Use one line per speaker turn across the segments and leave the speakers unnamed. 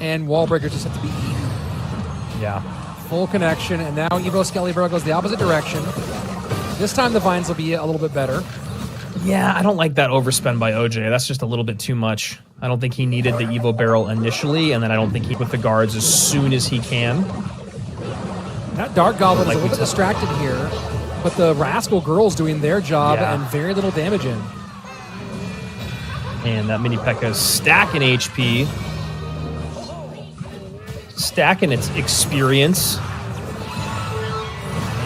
And wall breakers just have to be eaten.
Yeah.
Full connection, and now Evo Skellyburg goes the opposite direction. This time the vines will be a little bit better.
Yeah, I don't like that overspend by OJ. That's just a little bit too much. I don't think he needed the Evo barrel initially, and then I don't think he with the guards as soon as he can.
That Dark Goblin is a little bit distracted here, but the Rascal Girl's doing their job and very little damage in.
And that Mini P.E.K.K.A. is stacking HP. Stacking its experience.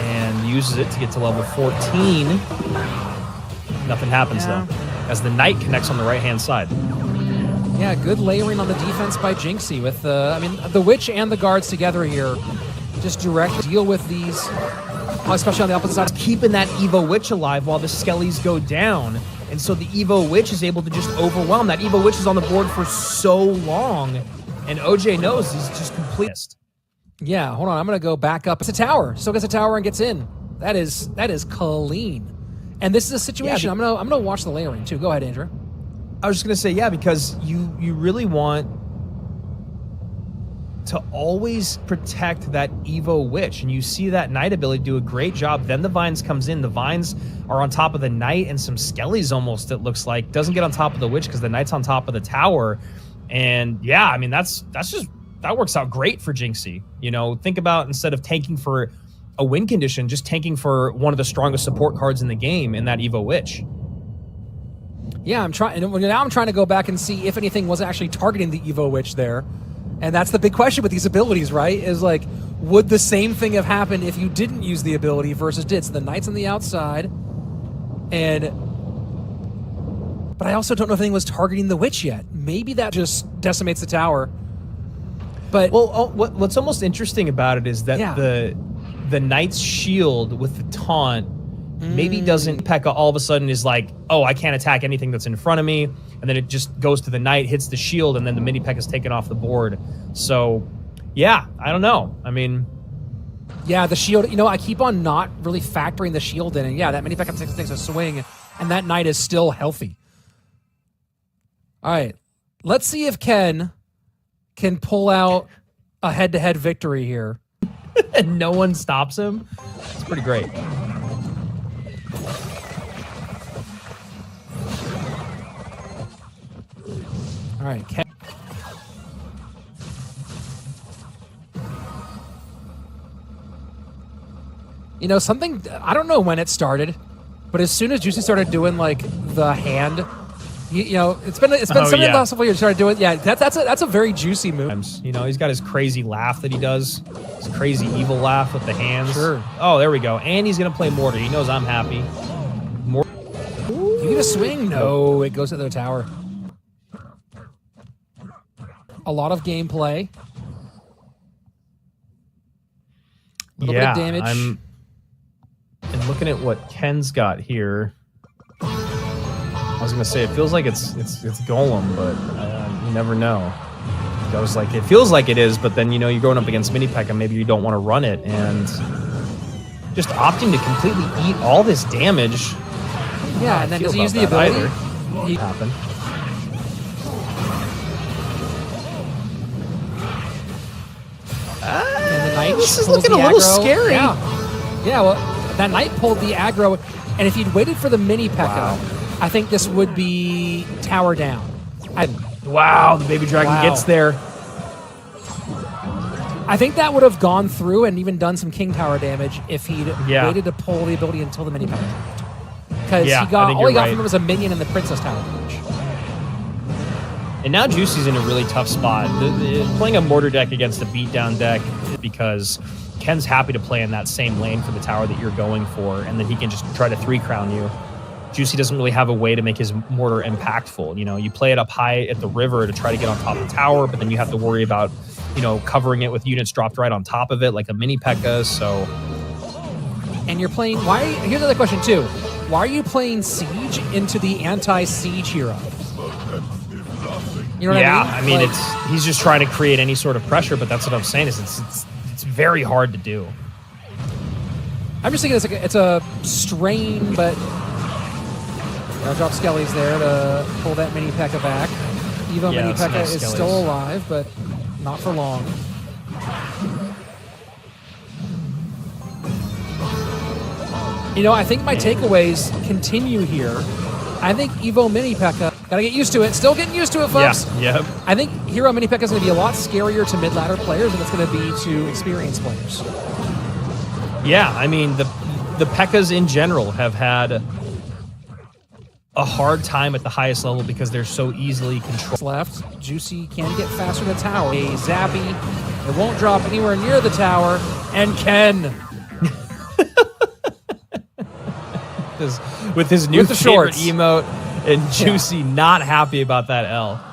And uses it to get to level 14. Nothing happens, though, as the Knight connects on the right-hand side.
Yeah, good layering on the defense by Jinxie with, I mean, the Witch and the guards together here. Just directly deal with these, especially on the opposite side.
Keeping that Evo Witch alive while the Skellies go down. And so the Evo Witch is able to just overwhelm. That Evo Witch is on the board for so long. And OJ knows he's just complete.
Yeah, hold on. I'm going to go back up. It's a tower. Still gets a tower and gets in. That is clean. And this is a situation. I'm gonna watch the layering too. Go ahead, Andrew.
I was just gonna say, yeah, because you really want to always protect that Evo Witch, and you see that Knight ability do a great job. Then the Vines comes in. The Vines are on top of the Knight and some Skellies almost, it looks like. Doesn't get on top of the Witch because the Knight's on top of the tower. And yeah, I mean, that works out great for Jinxie. You know, think about instead of tanking for a win condition, just tanking for one of the strongest support cards in the game in that Evo Witch.
Yeah, now I'm trying to go back and see if anything was actually targeting the Evo Witch there. And that's the big question with these abilities, right? Is like, would the same thing have happened if you didn't use the ability versus did? So the Knight's on the outside, but I also don't know if anything was targeting the Witch yet. Maybe that just decimates the tower. But
what's almost interesting about it is that the Knight's shield with the taunt maybe doesn't P.E.K.K.A. all of a sudden is like, oh, I can't attack anything that's in front of me, and then it just goes to the Knight, hits the shield, and then the mini P.E.K.K.A. is taken off the board. So, yeah, I don't know. I mean,
yeah, the shield. You know, I keep on not really factoring the shield in, and yeah, that mini P.E.K.K.A. takes a swing, and that Knight is still healthy. All right, let's see if Ken can pull out a head-to-head victory here.
And no one stops him. It's pretty great.
All right, Ken. You know, something, I don't know when it started, but as soon as Juicy started doing like the hand, you know, it's been something the last couple years started doing. Yeah, that's a very Juicy move.
You know, he's got his crazy laugh that he does, his crazy evil laugh with the hands.
Sure.
Oh, there we go. And he's gonna play Mortar. He knows I'm happy.
You get a swing? No, it goes to the tower. A lot of gameplay. A little bit of damage.
And looking at what Ken's got here. I was gonna say it feels like it's Golem, but you never know. I was like, it feels like it is, but then you know you're going up against Mini P.E.K.K.A. maybe you don't want to run it, and just opting to completely eat all this damage.
Yeah, and then does he use the ability?
Happen.
And the Knight
this is looking a little scary.
Yeah, well, that Knight pulled the aggro, and if he'd waited for the mini P.E.K.K.A., I think this would be tower down.
Wow, the baby dragon gets there.
I think that would have gone through and even done some king tower damage if he'd waited to pull the ability until the mini P.E.K.K.A. Because all he got from it was a minion and the princess tower damage.
And now Juicy's in a really tough spot. Playing a mortar deck against a beatdown deck because Ken's happy to play in that same lane for the tower that you're going for, and then he can just try to 3-crown you. Juicy doesn't really have a way to make his mortar impactful. You know, you play it up high at the river to try to get on top of the tower, but then you have to worry about, you know, covering it with units dropped right on top of it, like a mini P.E.K.K.A. So,
and you're playing. Here's another question too. Why are you playing Siege into the anti-Siege hero? You know what I mean?
I mean, he's just trying to create any sort of pressure, but that's what I'm saying is it's very hard to do.
I'm just thinking it's a strain, but I'll drop Skelly's there to pull that mini P.E.K.K.A. back. Evo mini P.E.K.K.A. is still alive, but Not for long. You know, I think my takeaways continue here. I think Evo Mini P.E.K.K.A. Gotta get used to it. Still getting used to it, folks.
Yeah, yep.
I think Hero Mini P.E.K.K.A. is going to be a lot scarier to mid-ladder players than it's going to be to experienced players.
Yeah, I mean, the P.E.K.K.A.s in general have had a hard time at the highest level because they're so easily controlled.
Left, Juicy can get faster than the tower. A Zappy, it won't drop anywhere near the tower, and Ken.
With his new
With the
favorite
shorts.
emote, and Juicy not happy about that L.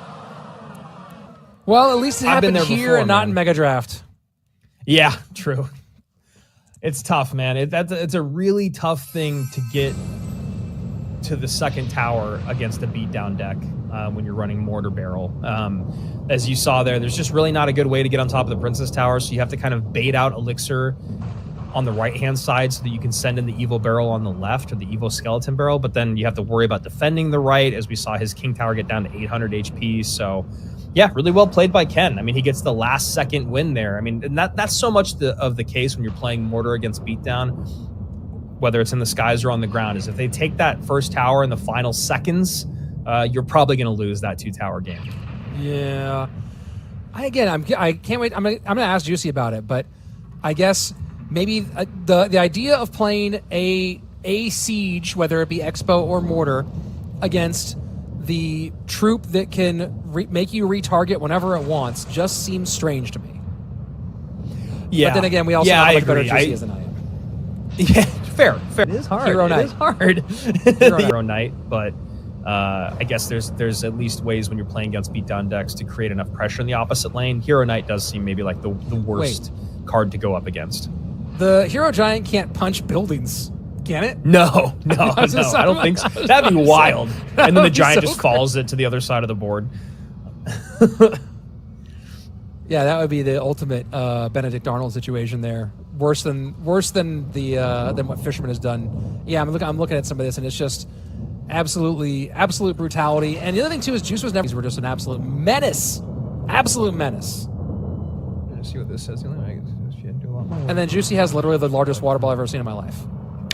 Well, at least it
I've been
happened
there
here
before,
and not
man.
in Mega Draft.
Yeah, true. It's tough, man. It's a really tough thing to get to the second tower against a beatdown deck when you're running Mortar Barrel. As you saw there's just really not a good way to get on top of the Princess Tower, so you have to kind of bait out Elixir on the right-hand side so that you can send in the Evo Barrel on the left, or the Evo Skeleton Barrel, but then you have to worry about defending the right, as we saw his King Tower get down to 800 HP, so yeah, really well played by Ken. I mean, he gets the last second win there. I mean, and that's so much of the case when you're playing Mortar against Beatdown, whether it's in the skies or on the ground, is if they take that first tower in the final seconds, you're probably going to lose that 2-tower game.
Yeah. I can't wait. I'm gonna ask Juicy about it, but I guess maybe the idea of playing a siege, whether it be Expo or Mortar, against the troop that can make you retarget whenever it wants, just seems strange to me.
Yeah.
But then again, we also know how much better Juicy is than I am.
Yeah, fair. It is hard.
Hero
It
Knight.
is hard. Hero Knight, but I guess there's at least ways when you're playing against beatdown decks to create enough pressure in the opposite lane. Hero Knight does seem maybe like the worst card to go up against.
The Hero Giant can't punch buildings, can it?
No, I don't think so. That'd be wild. And then the giant just falls it to the other side of the board.
Yeah, that would be the ultimate Benedict Arnold situation there. Worse than what Fisherman has done. Yeah, I'm looking at some of this, and it's just absolute brutality. And the other thing too is Juice was never. These were just an absolute menace. Absolute menace.
Let's see what this says.
And then Juicy has literally the largest water ball I've ever seen in my life.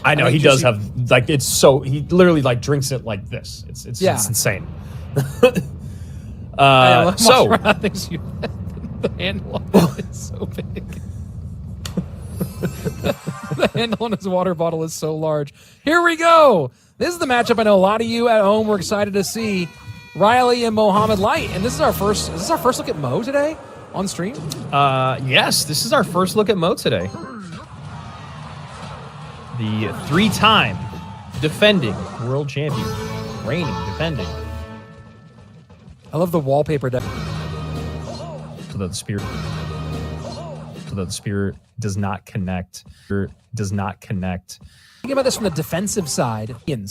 I know, he does have, like, it's so, he literally, like, drinks it like this. It's insane.
I
so.
Thinks the handle on it is so big. The handle on his water bottle is so large. Here we go. This is the matchup I know a lot of you at home were excited to see. Riley and Mohammed Light. And this is our first look at Mo today on stream?
Yes, this is our first look at Mo today. The 3-time defending world champion. Reigning, defending.
I love the wallpaper deck.
So that the spear does not connect.
Think about this from the defensive side.
It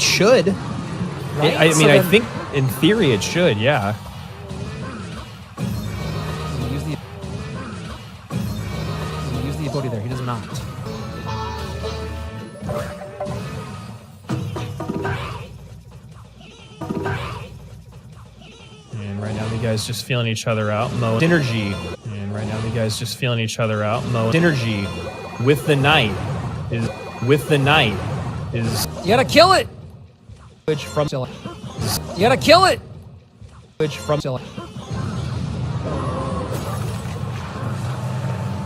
should.
Right?
I mean, I think in theory it should, yeah.
Use the ability there. He does not.
And right now the guys just feeling each other out. Mo synergy. And right now the guys just feeling each other out. Mo synergy with the knight is
You gotta kill it.
which from
You gotta kill it.
which from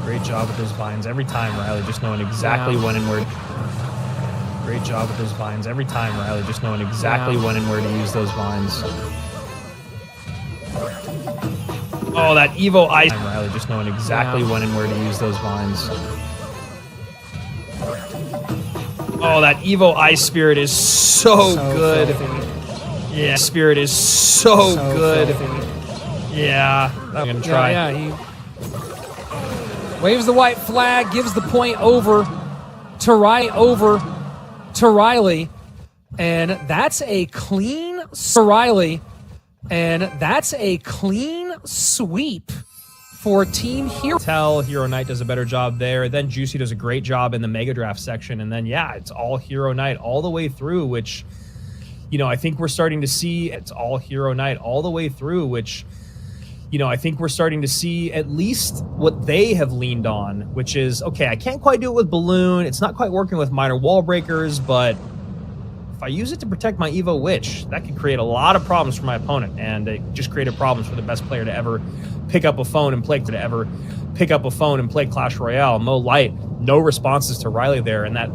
Great job with those vines every time, Riley, just knowing exactly when and where. Great job with those vines every time, Riley, just knowing exactly when and where to use those vines. Oh, that Evo Ice. Riley, just knowing exactly when and where to use those vines. Oh, that Evo Ice Spirit is so good.
Filthy.
Yeah, Spirit is so good.
Filthy.
Yeah, I'm gonna try.
Yeah, he waves the white flag, gives the point over to Riley, and that's a clean sweep for Team Hero.
Tell Hero Knight does a better job there. Then Juicy does a great job in the Mega Draft section, and then yeah, it's all Hero Knight all the way through. Which, you know, I think we're starting to see it's all Hero Knight all the way through. Which, I think we're starting to see at least what they have leaned on, which is, okay, I can't quite do it with Balloon. It's not quite working with minor wall breakers, but if I use it to protect my Evo Witch, that could create a lot of problems for my opponent, and it just created problems for the best player to ever pick up a phone and play Clash Royale. Mo Light, no responses to Riley there, and that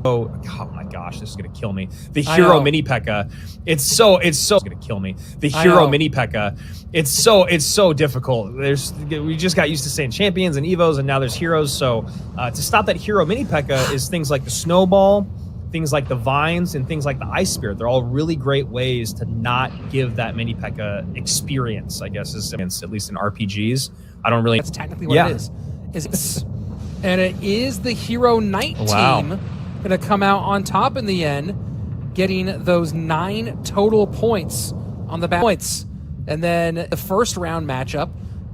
oh my gosh, this is gonna kill me. The hero mini P.E.K.K.A. It's so gonna kill me. The hero mini P.E.K.K.A. It's so difficult. We just got used to saying champions and Evos, and now there's heroes. So to stop that hero mini P.E.K.K.A. is things like the snowball, things like the vines, and things like the ice spirit. They're all really great ways to not give that mini P.E.K.K.A. experience, I guess, is at least in RPGs. I don't really.
That's technically what it is. And it is the Hero Knight team going to come out on top in the end, getting those 9 total points on the points. And then the first round matchup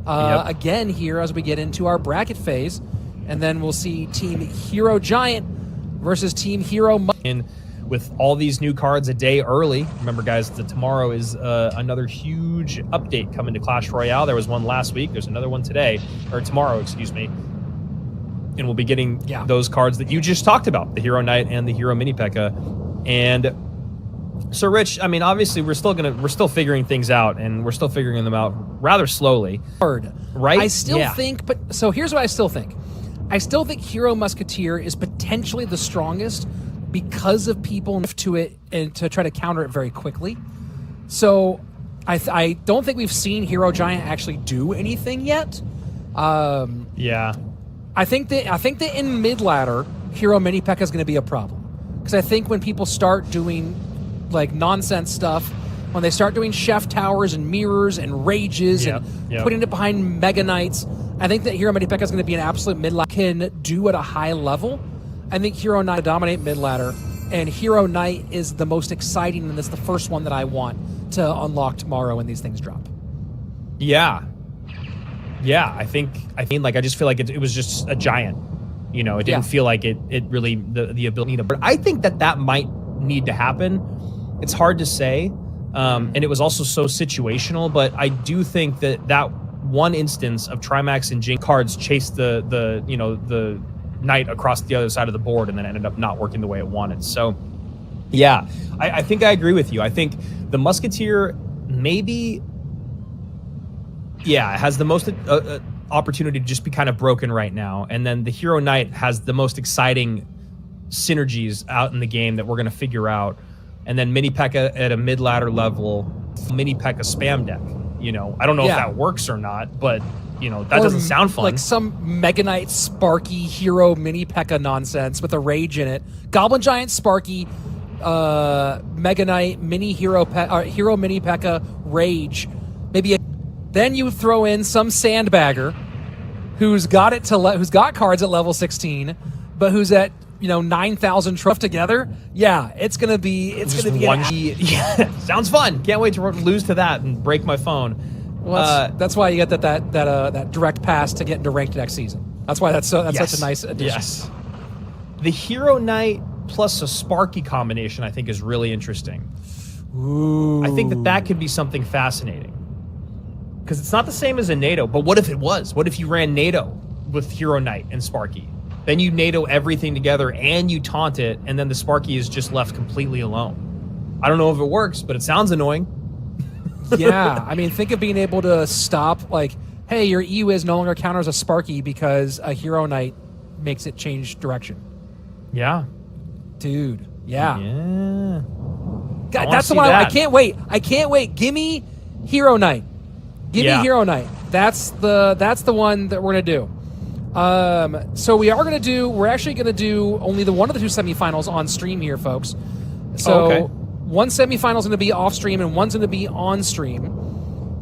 again here as we get into our bracket phase, and then we'll see Team Hero Giant versus Team Hero.
In with all these new cards a day early. Remember, guys, tomorrow is another huge update coming to Clash Royale. There was one last week. There's another one today, or tomorrow, excuse me. And we'll be getting those cards that you just talked about, the Hero Knight and the Hero Mini P.E.K.K.A. And so, Rich, I mean, obviously, we're still figuring things out, and we're still figuring them out rather slowly. Right?
I still think, but so here's what I still think. I still think Hero Musketeer is potentially the strongest because of people to it and to try to counter it very quickly. So I don't think we've seen Hero Giant actually do anything yet. I think that in mid ladder, Hero Mini P.E.K.K.A. is going to be a problem, because I think when people start doing like nonsense stuff, when they start doing chef towers and mirrors and rages and putting it behind Mega Knights, I think that Hero Mini P.E.K.K.A. is going to be an absolute mid ladder can do at a high level. I think Hero Knight dominate mid ladder, and Hero Knight is the most exciting, and it's the first one that I want to unlock tomorrow when these things drop.
I just feel like it was just a giant. It didn't feel like it really the ability to. But I think that might need to happen. It's hard to say, and it was also so situational. But I do think that one instance of Trimax and Jing cards chased the Knight across the other side of the board, and then ended up not working the way it wanted. So, I think I agree with you. I think the Musketeer maybe. It has the most opportunity to just be kind of broken right now. And then the Hero Knight has the most exciting synergies out in the game that we're going to figure out. And then Mini P.E.K.K.A. at a mid-ladder level, Mini P.E.K.K.A. spam deck. I don't know if that works or not, but, that doesn't sound fun.
Like some Mega Knight Sparky Hero Mini P.E.K.K.A. nonsense with a rage in it. Goblin Giant Sparky, Mega Knight, Hero Mini P.E.K.K.A. Rage. Maybe then you throw in some sandbagger who's got cards at level 16, but who's at 9,000 truff together. It's gonna be
one. Sounds fun. Can't wait to lose to that and break my phone.
Well, that's why you get that direct pass to get into ranked next season. That's why that's such a nice addition. Yes.
The Hero Knight plus a Sparky combination, I think, is really interesting.
Ooh.
I think that could be something fascinating. Because it's not the same as a NATO, but what if it was? What if you ran NATO with Hero Knight and Sparky? Then you NATO everything together and you taunt it, and then the Sparky is just left completely alone. I don't know if it works, but it sounds annoying.
I mean, think of being able to stop, like, hey, your EWIZ no longer counters a Sparky because a Hero Knight makes it change direction.
Yeah.
Dude,
Yeah.
God, that's the one I can't wait. Give me Hero Knight. Give me Hero Knight. That's the one that we're gonna do. So we're actually gonna do only one of the 2 semifinals on stream here, folks. So one semifinal is gonna be off stream and one's gonna be on stream.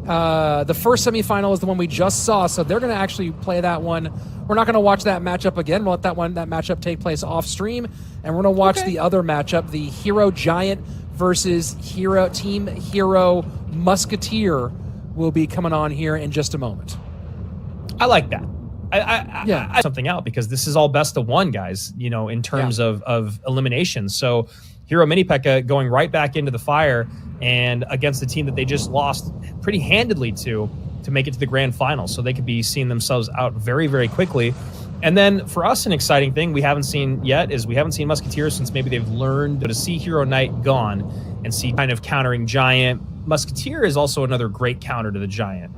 The first semifinal is the one we just saw, so they're gonna actually play that one. We're not gonna watch that matchup again. We'll let that matchup take place off stream, and we're gonna watch the other matchup, the Hero Giant versus Team Hero Musketeer. Will be coming on here in just a moment.
I like that. I something out, because this is all best of one, guys, in terms of elimination. So Hero Mini P.E.K.K.A. going right back into the fire, and against the team that they just lost pretty handedly to to make it to the grand final. So they could be seeing themselves out very, very quickly. And then for us, an exciting thing we haven't seen yet is we haven't seen Musketeers since maybe they've learned to see Hero Knight gone and see kind of countering Giant. Musketeer is also another great counter to the Giant.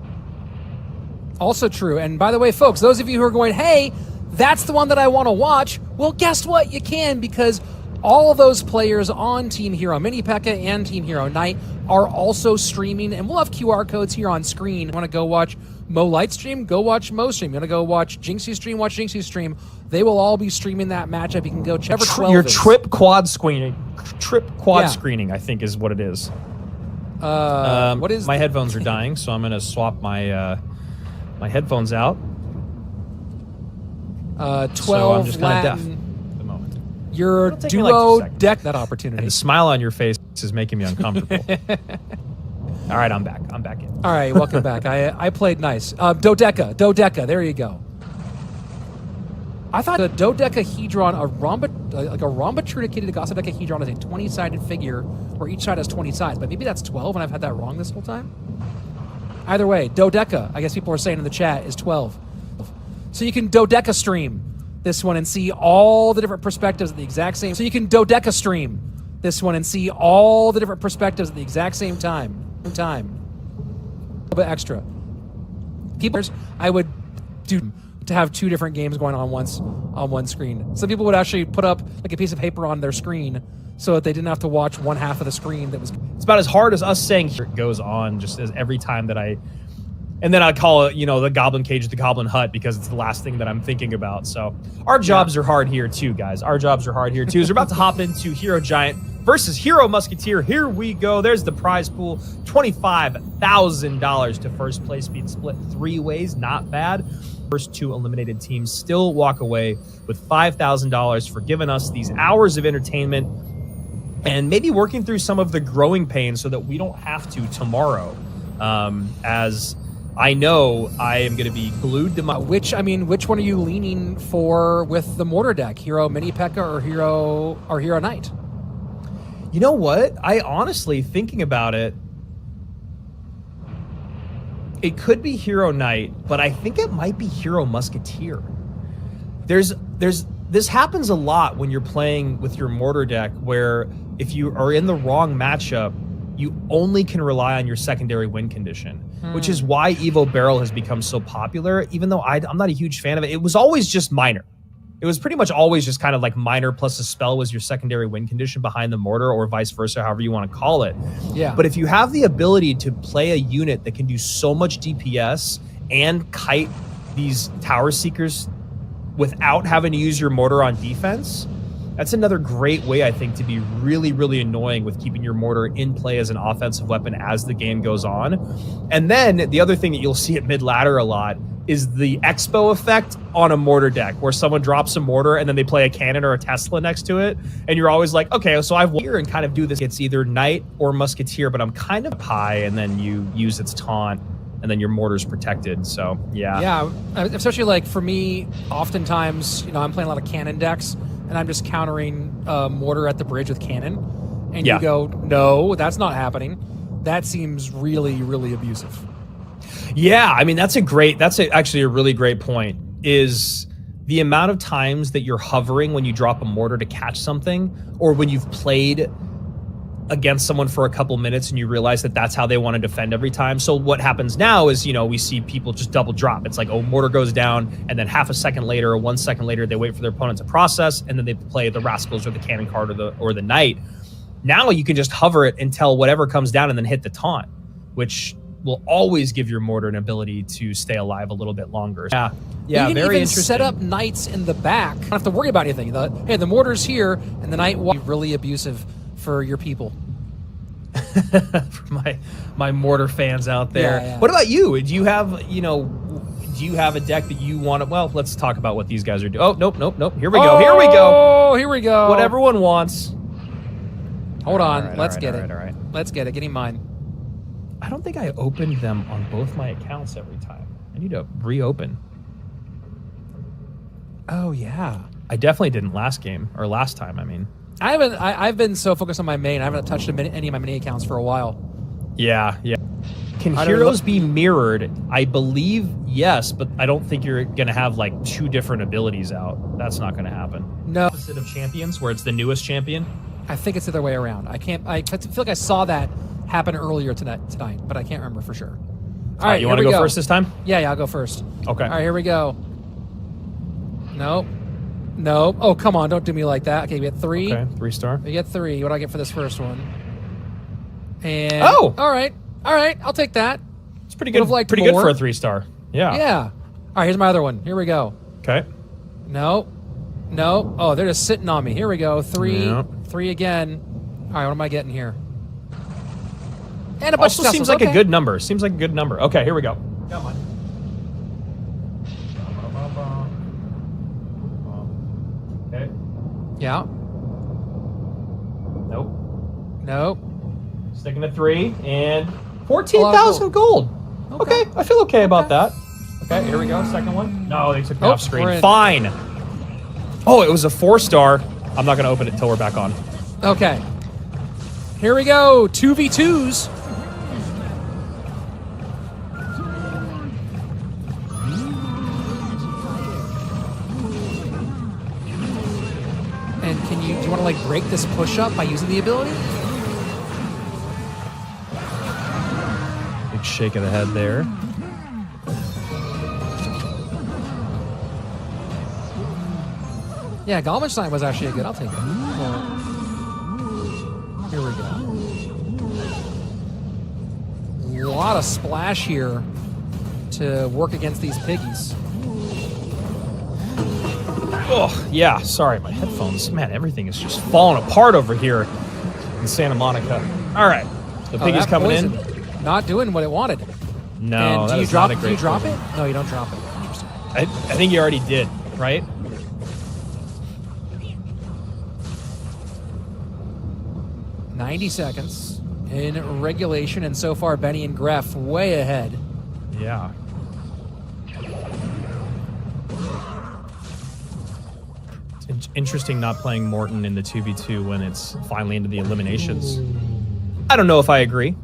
Also true. And by the way, folks, those of you who are going, hey, that's the one that I want to watch, well, guess what? You can, because all of those players on Team Hero Mini P.E.K.K.A. and Team Hero Knight are also streaming, and we'll have QR codes here on screen. Want to go watch Mo Light stream? Go watch Mo stream. You want to go watch Jinxie stream? Watch Jinxie stream. They will all be streaming that matchup. You can go check.
Your trip quad screening, screening, I think is what it is.
What is
my headphones are dying, so I'm gonna swap my my headphones out.
12
so I'm just kind of
Latin.
deaf at the moment.
Your
It'll take me
duo
like 2 seconds.
deck that opportunity.
And the smile on your face is making me uncomfortable. All right, I'm back. I'm back in.
All right, welcome back. I played nice. Dodeca. There you go. I thought the dodecahedron, like a rhombotriticated dodecahedron, is a 20-sided figure where each side has 20 sides, but maybe that's 12, and I've had that wrong this whole time. Either way, dodeca, I guess people are saying in the chat, is 12. So you can dodeca stream this one and see all the different perspectives at the exact same. So you can dodeca stream this one and see all the different perspectives at the exact same time. A little bit extra. People, I would do to have 2 different games going on once on one screen. Some people would actually put up like a piece of paper on their screen so that they didn't have to watch one half of the screen. That was.
It's about as hard as us saying here it goes on. Just as every time that and then I call it, the Goblin Cage, the Goblin Hut, because it's the last thing that I'm thinking about. So our jobs are hard here too, guys. Our jobs are hard here too. So we're about to hop into Hero Giant versus Hero Musketeer. Here we go. There's the prize pool. $25,000 to first place, being split 3 ways. Not bad. First 2 eliminated teams still walk away with $5,000 for giving us these hours of entertainment and maybe working through some of the growing pains so that we don't have to tomorrow. As I know I am going to be glued to my...
Which one are you leaning for with the mortar deck? Hero Mini P.E.K.K.A. or Hero Knight?
You know what? I honestly, thinking about it, it could be Hero Knight, but I think it might be Hero Musketeer. This happens a lot when you're playing with your mortar deck, where if you are in the wrong matchup, you only can rely on your secondary win condition, which is why Evo Barrel has become so popular, even though I'm not a huge fan of it. It was always just minor. It was pretty much always just kind of like minor plus a spell was your secondary win condition behind the mortar, or vice versa, however you want to call it.
Yeah.
But if you have the ability to play a unit that can do so much DPS and kite these tower seekers without having to use your mortar on defense, that's another great way, I think, to be really, really annoying with keeping your mortar in play as an offensive weapon as the game goes on. And then the other thing that you'll see at mid-ladder a lot is the expo effect on a mortar deck, where someone drops a mortar and then they play a cannon or a Tesla next to it. And you're always like, okay, so I've here and kind of do this. It's either Knight or Musketeer, but I'm kind of high, and then you use its taunt, and then your mortar's protected. So, yeah.
Yeah, especially like for me, oftentimes, I'm playing a lot of cannon decks, and I'm just countering mortar at the bridge with cannon. And you go, no, that's not happening. That seems really, really abusive.
Yeah, I mean, that's actually a really great point, is the amount of times that you're hovering when you drop a mortar to catch something, or when you've played against someone for a couple minutes and you realize that that's how they want to defend every time. So what happens now is, we see people just double drop. It's like, mortar goes down, and then half a second later or 1 second later, they wait for their opponent to process, and then they play the Rascals or the Cannon card or the Knight. Now you can just hover it until whatever comes down and then hit the taunt, which will always give your mortar an ability to stay alive a little bit longer. Yeah,
you can
very
even
interesting.
set up Knights in the back. You don't have to worry about anything. The mortar's here, and the Knight will be really abusive for your people.
For my mortar fans out there.
Yeah.
What about you? Do you have a deck that you want to... Well, let's talk about what these guys are doing. Oh, nope. Here we go.
Oh, here we go.
What everyone wants.
Hold on.
All right,
Let's get it.
All right.
Let's get it. Getting mine.
I don't think I opened them on both my accounts every time. I need to reopen.
Oh, yeah.
I definitely didn't last time, I mean.
I've been so focused on my main. I haven't touched any of my mini accounts for a while.
Yeah. Can heroes be mirrored? I believe yes, but I don't think you're going to have like 2 different abilities out. That's not going to happen.
No.
Opposite of champions, where it's the newest champion?
I think it's the other way around. I feel like I saw that happen earlier tonight, but I can't remember for sure. All right,
you want to go first this time?
Yeah, I'll go first.
Okay.
All right, here we go. Nope. Nope. Oh, come on, don't do me like that. Okay, we get 3.
Okay, 3-star.
We get 3. What do I get for this first one? And
oh,
all right, I'll take that.
It's pretty good. Pretty good for a 3-star. Yeah.
Yeah. All right, here's my other one. Here we go.
Okay.
No. Oh, they're just sitting on me. Here we go. 3.
Yep.
3 again. All right, what am I getting here? And a bunch
Also
of
seems like a good number. Seems like a good number. Okay, here we go. Come on. Okay.
Yeah. Nope.
Sticking to 3 and 14,000 gold. Okay, I feel okay about that. Okay, here we go. Second one. No, they took me off screen. Fine. Oh, it was a 4-star. I'm not going to open it until we're back on.
Okay. Here we go. 2v2s. And do you want to like break this push up by using the ability?
Big shake of the head there.
Yeah, Galmenstein was actually a good. I'll take that. Well, here we go. A lot of splash here to work against these piggies.
Oh, yeah. Sorry, my headphones. Man, everything is just falling apart over here in Santa Monica. All right. The piggy's coming in.
Not doing what it wanted.
No,
and do you drop it? No, you don't drop it. Interesting.
I think you already did, right?
$90 seconds in regulation, and so far Benny and Greff way ahead.
Yeah. It's interesting not playing Morton in the 2v2 when it's finally into the eliminations. I don't know if I agree.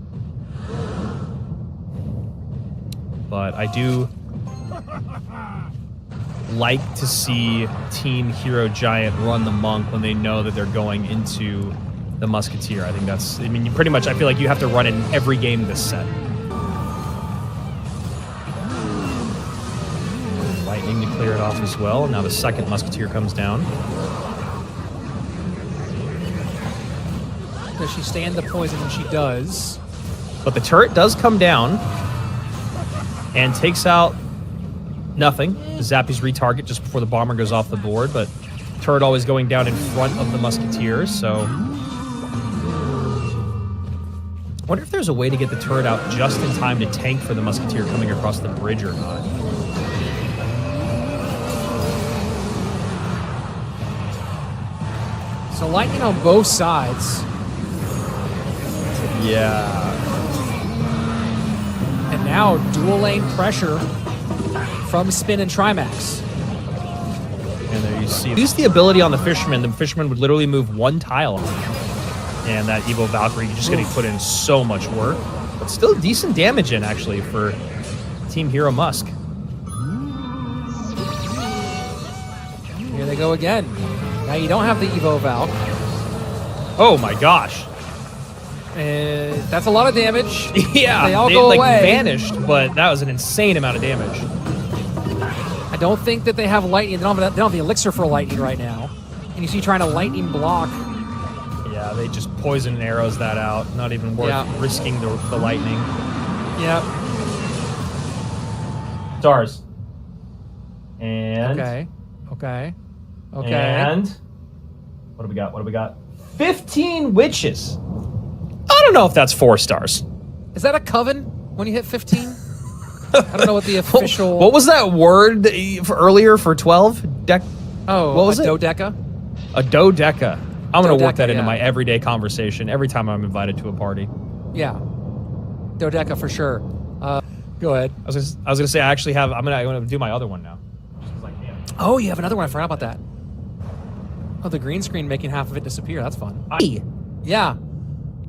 But I do like to see Team Hero Giant run the Monk when they know that they're going into the Musketeer. I think that's, I mean, pretty much I feel like you have to run it in every game this set. Lightning to clear it off as well. Now the second Musketeer comes down.
Does she stand the poison? And she does.
But the turret does come down and takes out nothing. Zappy's retarget just before the bomber goes off the board, but turret always going down in front of the Musketeers, so... I wonder if there's a way to get the turret out just in time to tank for the Musketeer coming across the bridge or not.
So lightning on both sides.
Yeah.
And now dual lane pressure from Spin and Trimax.
And there you see. Use the ability on the Fisherman. The Fisherman would literally move 1 tile. And that Evo Valkyrie just getting put in so much work. But still decent damage in, actually, for Team Hero Musk.
Here they go again. Now you don't have the Evo Valk.
Oh my gosh.
That's a lot of damage.
Yeah,
they all go
like
away.
Vanished, but that was an insane amount of damage.
I don't think that they have lightning. They don't have the elixir for lightning right now. And you see trying to lightning block.
Yeah, they just poison arrows that out. Not even worth risking the lightning.
Yep.
Stars. And...
Okay.
And... What do we got? 15 witches. I don't know if that's 4 stars.
Is that a coven when you hit 15? I don't know what the official...
What was that word earlier for 12?
What was it?
Dodeca? A dodeca. I'm going to work that into my everyday conversation every time I'm invited to a party.
Yeah. Dodeca for sure. Go ahead.
I was going to say I actually have... I'm going to do my other one now.
Oh, you have another one. I forgot about that. Oh, the green screen making half of it disappear. That's fun. Yeah.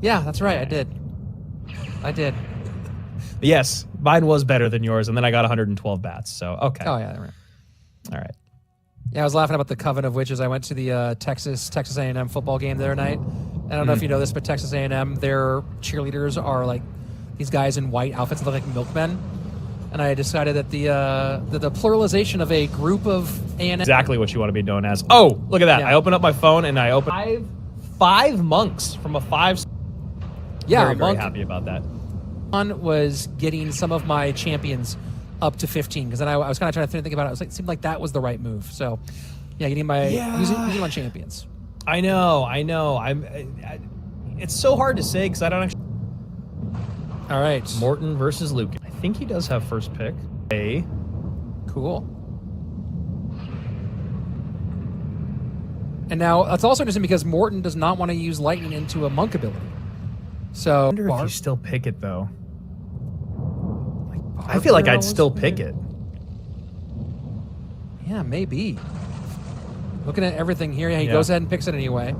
Yeah, that's right. I did.
Yes, mine was better than yours, and then I got 112 bats. So okay.
Oh yeah, right.
All right.
Yeah, I was laughing about the Coven of Witches. I went to the Texas A&M football game the other night. I don't know if you know this, but Texas A&M, their cheerleaders are like these guys in white outfits that look like milkmen. And I decided that the pluralization of a group of A&M...
Exactly what you want to be known as. Oh, look at that.
Yeah.
I opened up my phone, and I opened five monks from a 5.
Yeah,
very, very
Monk
happy about that.
was getting some of my champions up to 15, because then I was kind of trying to think about it. It seemed like that was the right move. So, yeah, getting my using my champions.
I know. It's so hard to say because I don't actually.
All right,
Morton versus Lucas. I think he does have first pick.
Cool. And now that's also interesting because Morton does not want to use lightning into a monk ability. So
I wonder if you still pick it though. I feel like I'd still pick it.
Yeah, maybe. Looking at everything here, yeah, he
Yeah.
goes ahead and picks it anyway.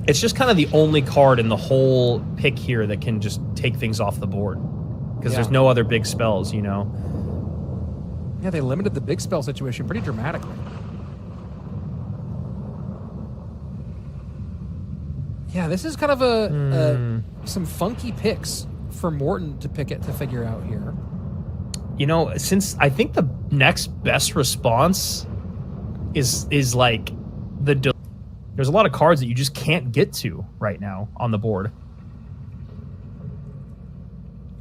It's just kind of the only card in the whole pick here that can just take things off the board. Because there's no other big spells, you know?
Yeah, they limited the big spell situation pretty dramatically. Yeah, this is kind of some funky picks for Morton to figure out here.
You know, since I think the next best response is like there's a lot of cards that you just can't get to right now on the board.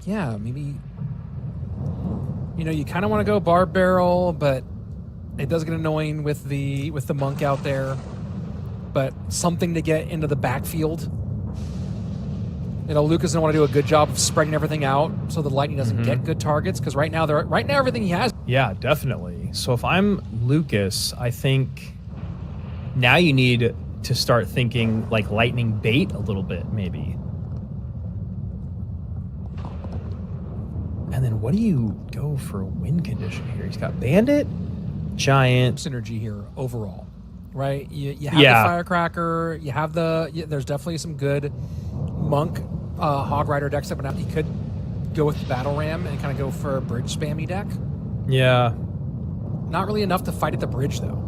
Yeah, maybe, you know, you kind of want to go Barb Barrel, but it does get annoying with the monk out there. But something to get into the backfield. You know, Lucas doesn't want to do a good job of spreading everything out so the lightning doesn't get good targets, because right now everything he has.
Yeah, definitely. So if I'm Lucas, I think now you need to start thinking like lightning bait a little bit, maybe. And then what do you go for a win condition here? He's got Bandit, Giant.
Synergy here overall, right? You have the Firecracker, you have there's definitely some good monk Hog Rider decks up and out. You could go with the Battle Ram and kind of go for a bridge spammy deck.
Yeah.
Not really enough to fight at the bridge though.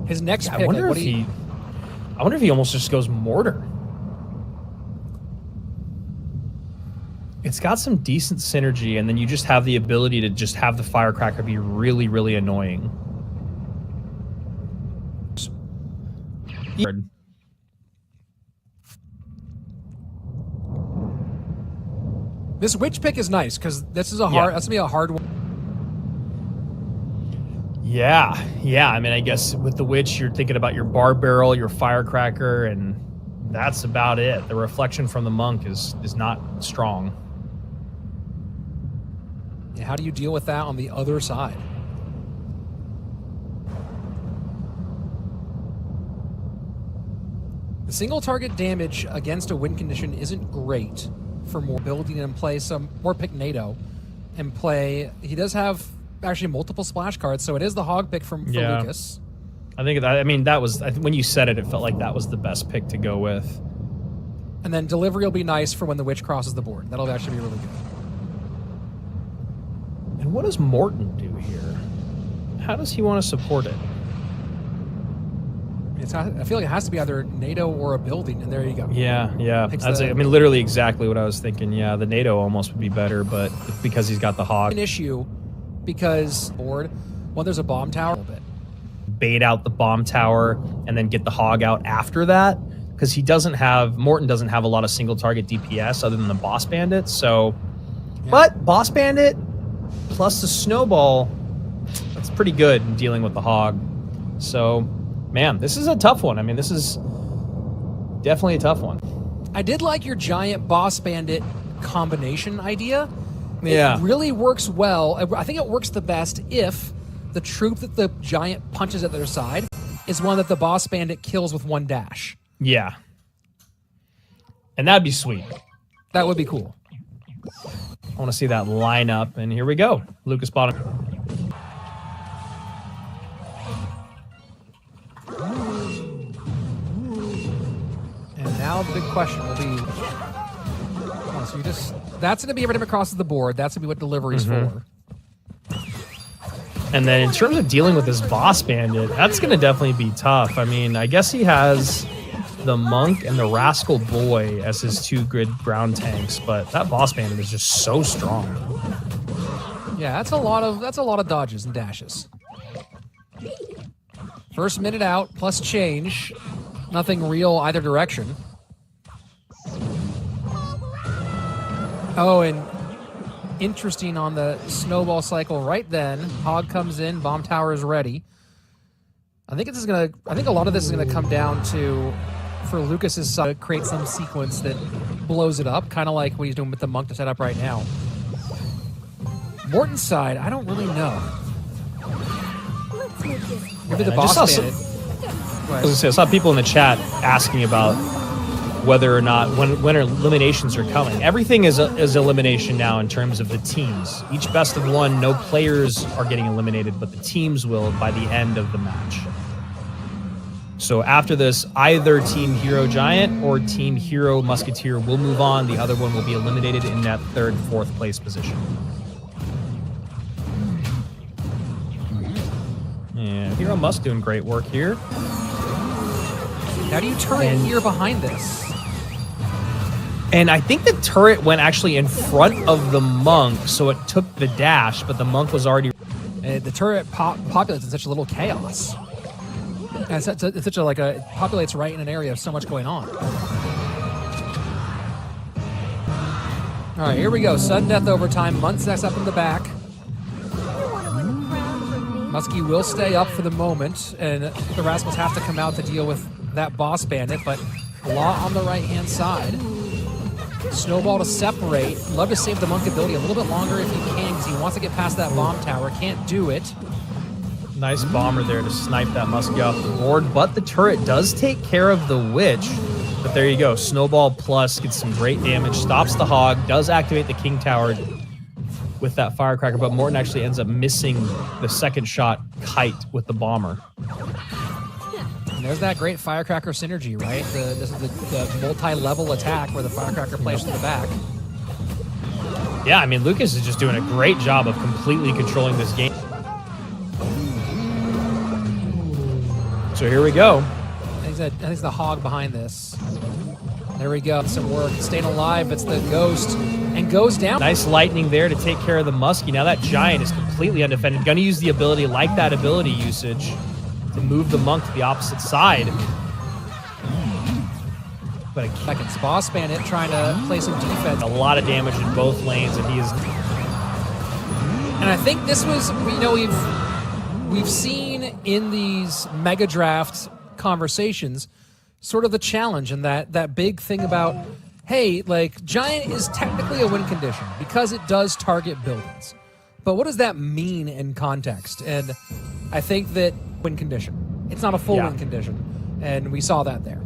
His next pick,
I wonder if he almost just goes Mortar. It's got some decent synergy, and then you just have the ability to just have the Firecracker be really, really annoying.
This witch pick is nice because this is that's gonna be a hard one.
Yeah. I mean, I guess with the witch, you're thinking about your Barb Barrel, your Firecracker, and that's about it. The reflection from the monk is not strong.
Yeah, how do you deal with that on the other side? The single target damage against a win condition isn't great for more building and play some more pick NATO and play. He does have actually multiple splash cards, so it is the hog pick for Lucas.
I think that was when you said it, it felt like that was the best pick to go with.
And then delivery will be nice for when the witch crosses the board. That'll actually be really good.
And what does Morton do here? How does he want to support it?
I feel like it has to be either NATO or a building, and there you go.
Yeah. That's literally exactly what I was thinking. Yeah, the NATO almost would be better, but because he's got the hog.
An issue because board when there's a bomb tower a little bit.
Bait out the bomb tower and then get the hog out after that, because Morton doesn't have a lot of single target DPS other than the boss bandit. So, but boss bandit plus the snowball, that's pretty good in dealing with the hog. So, man, this is a tough one. I mean, this is definitely a tough one.
I did like your giant boss bandit combination idea.
Yeah.
It really works well. I think it works the best if the troop that the giant punches at their side is one that the boss bandit kills with one dash.
Yeah. And that'd be sweet.
That would be cool.
I want to see that lineup, and here we go. Lucas bottom.
And now the big question will be, So that's going to be every time it crosses the board. That's going to be what delivery's for.
And then in terms of dealing with this boss bandit, that's going to definitely be tough. I mean, I guess he has the monk and the rascal boy as his 2 grid ground tanks, but that boss bandit is just so strong.
Yeah, that's a lot of dodges and dashes. First minute out plus change, nothing real either direction. Oh, and interesting on the snowball cycle right then. Hog comes in, bomb tower is ready. I think a lot of this is gonna come down to, for Lucas's side, create some sequence that blows it up, kind of like what he's doing with the monk to set up right now. Morton's side, I don't really know. Maybe the boss bandit.
I saw people in the chat asking about whether or not when eliminations are coming. Everything is elimination now in terms of the teams. Each best of one, no players are getting eliminated, but the teams will by the end of the match. So after this, either Team Hero Giant or Team Hero Musketeer will move on. The other one will be eliminated in that 3rd, 4th place position. Yeah, Hero Musk doing great work here.
How do you turn it here behind this?
And I think the turret went actually in front of the monk, so it took the dash, but the monk was already...
The turret populates in such a little chaos. And it's such a, like a, it populates right in an area of so much going on. All right, here we go. Sudden death overtime. Munstech's up in the back. Muskie will stay up for the moment, and the Rascals have to come out to deal with that boss bandit, but Law on the right-hand side. Snowball to separate. Love to save the monk ability a little bit longer if he can, because he wants to get past that bomb tower. Can't do it.
Nice bomber there to snipe that Muskie off the board, but the turret does take care of the witch. But there you go. Snowball plus gets some great damage, stops the hog, does activate the king tower with that firecracker, but Morton actually ends up missing the second shot kite with the bomber.
And there's that great firecracker synergy, right? This is the multi-level attack where the firecracker plays in the back.
Yeah, I mean, Lucas is just doing a great job of completely controlling this game. So here we go.
I think it's the hog behind this. There we go. Some work. Staying alive. It's the ghost. And goes down.
Nice lightning there to take care of the Muskie. Now that giant is completely undefended. Going to use the ability, like that ability usage, to move the monk to the opposite side.
But a seconds. Boss Bandit trying to play some defense.
A lot of damage in both lanes, and he is...
And I think this was, we've seen in these mega draft conversations sort of the challenge and that big thing about, hey, like, Giant is technically a win condition because it does target buildings. But what does that mean in context? And I think that win condition. It's not a full win condition. And we saw that there.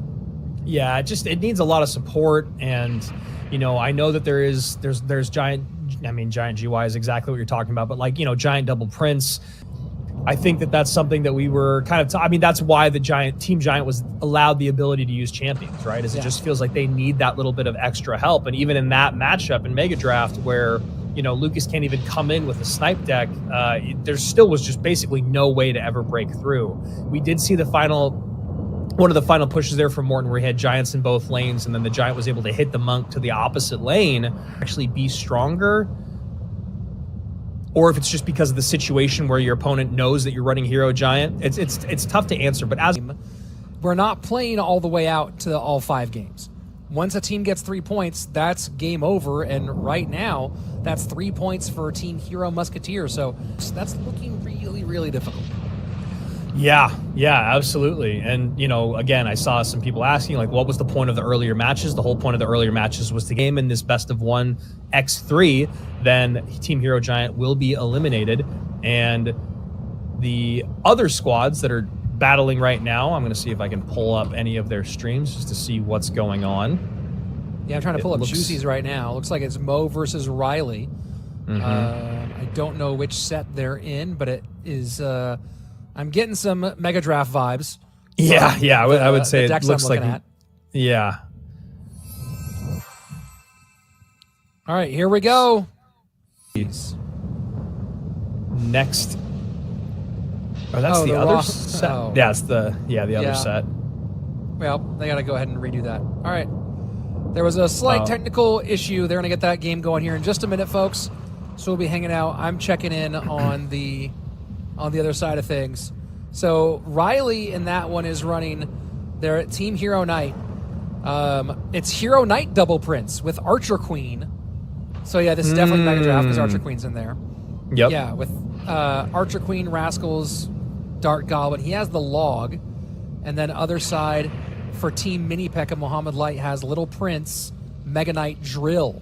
Yeah, it needs a lot of support. And, you know, I know that there's Giant, I mean, Giant GY is exactly what you're talking about, but like, you know, Giant Double Prince, I think that that's something that we were kind of, I mean, that's why the Team Giant was allowed the ability to use champions, right? It just feels like they need that little bit of extra help. And even in that matchup in Mega Draft where, you know, Lucas can't even come in with a snipe deck, there still was just basically no way to ever break through. We did see one of the final pushes there from Morton where he had Giants in both lanes, and then the Giant was able to hit the monk to the opposite lane, actually be stronger. Or if it's just because of the situation where your opponent knows that you're running Hero Giant, it's tough to answer. But as
we're not playing all the way out to all 5 games. Once a team gets 3 points, that's game over. And right now, that's 3 points for Team Hero Musketeer. So that's looking really, really difficult.
Yeah, absolutely. And, you know, again, I saw some people asking, like, what was the point of the earlier matches? The whole point of the earlier matches was to game in this best of 1 X3, then Team Hero Giant will be eliminated. And the other squads that are battling right now, I'm going to see if I can pull up any of their streams just to see what's going on.
Yeah, I'm trying to pull up Juicy's right now. Looks like it's Mo versus Riley. I don't know which set they're in, but it is... I'm getting some Mega Draft vibes.
Yeah, I would say
it looks like...
Yeah.
All right, here we go.
Next. Oh, that's the other set.
Oh.
Yeah, it's the other set.
Well, they got to go ahead and redo that. All right. There was a slight technical issue. They're going to get that game going here in just a minute, folks. So we'll be hanging out. I'm checking in on the other side of things. So Riley in that one is running. They're at Team Hero Knight. It's Hero Knight double prints with Archer Queen. So yeah, this is definitely Mega Draft because Archer Queen's in there.
Yep.
Yeah, with Archer Queen, Rascals, Dark Goblin. He has the log. And then other side for Team Mini Pekka, Muhammad Light has Little Prince, Mega Knight Drill.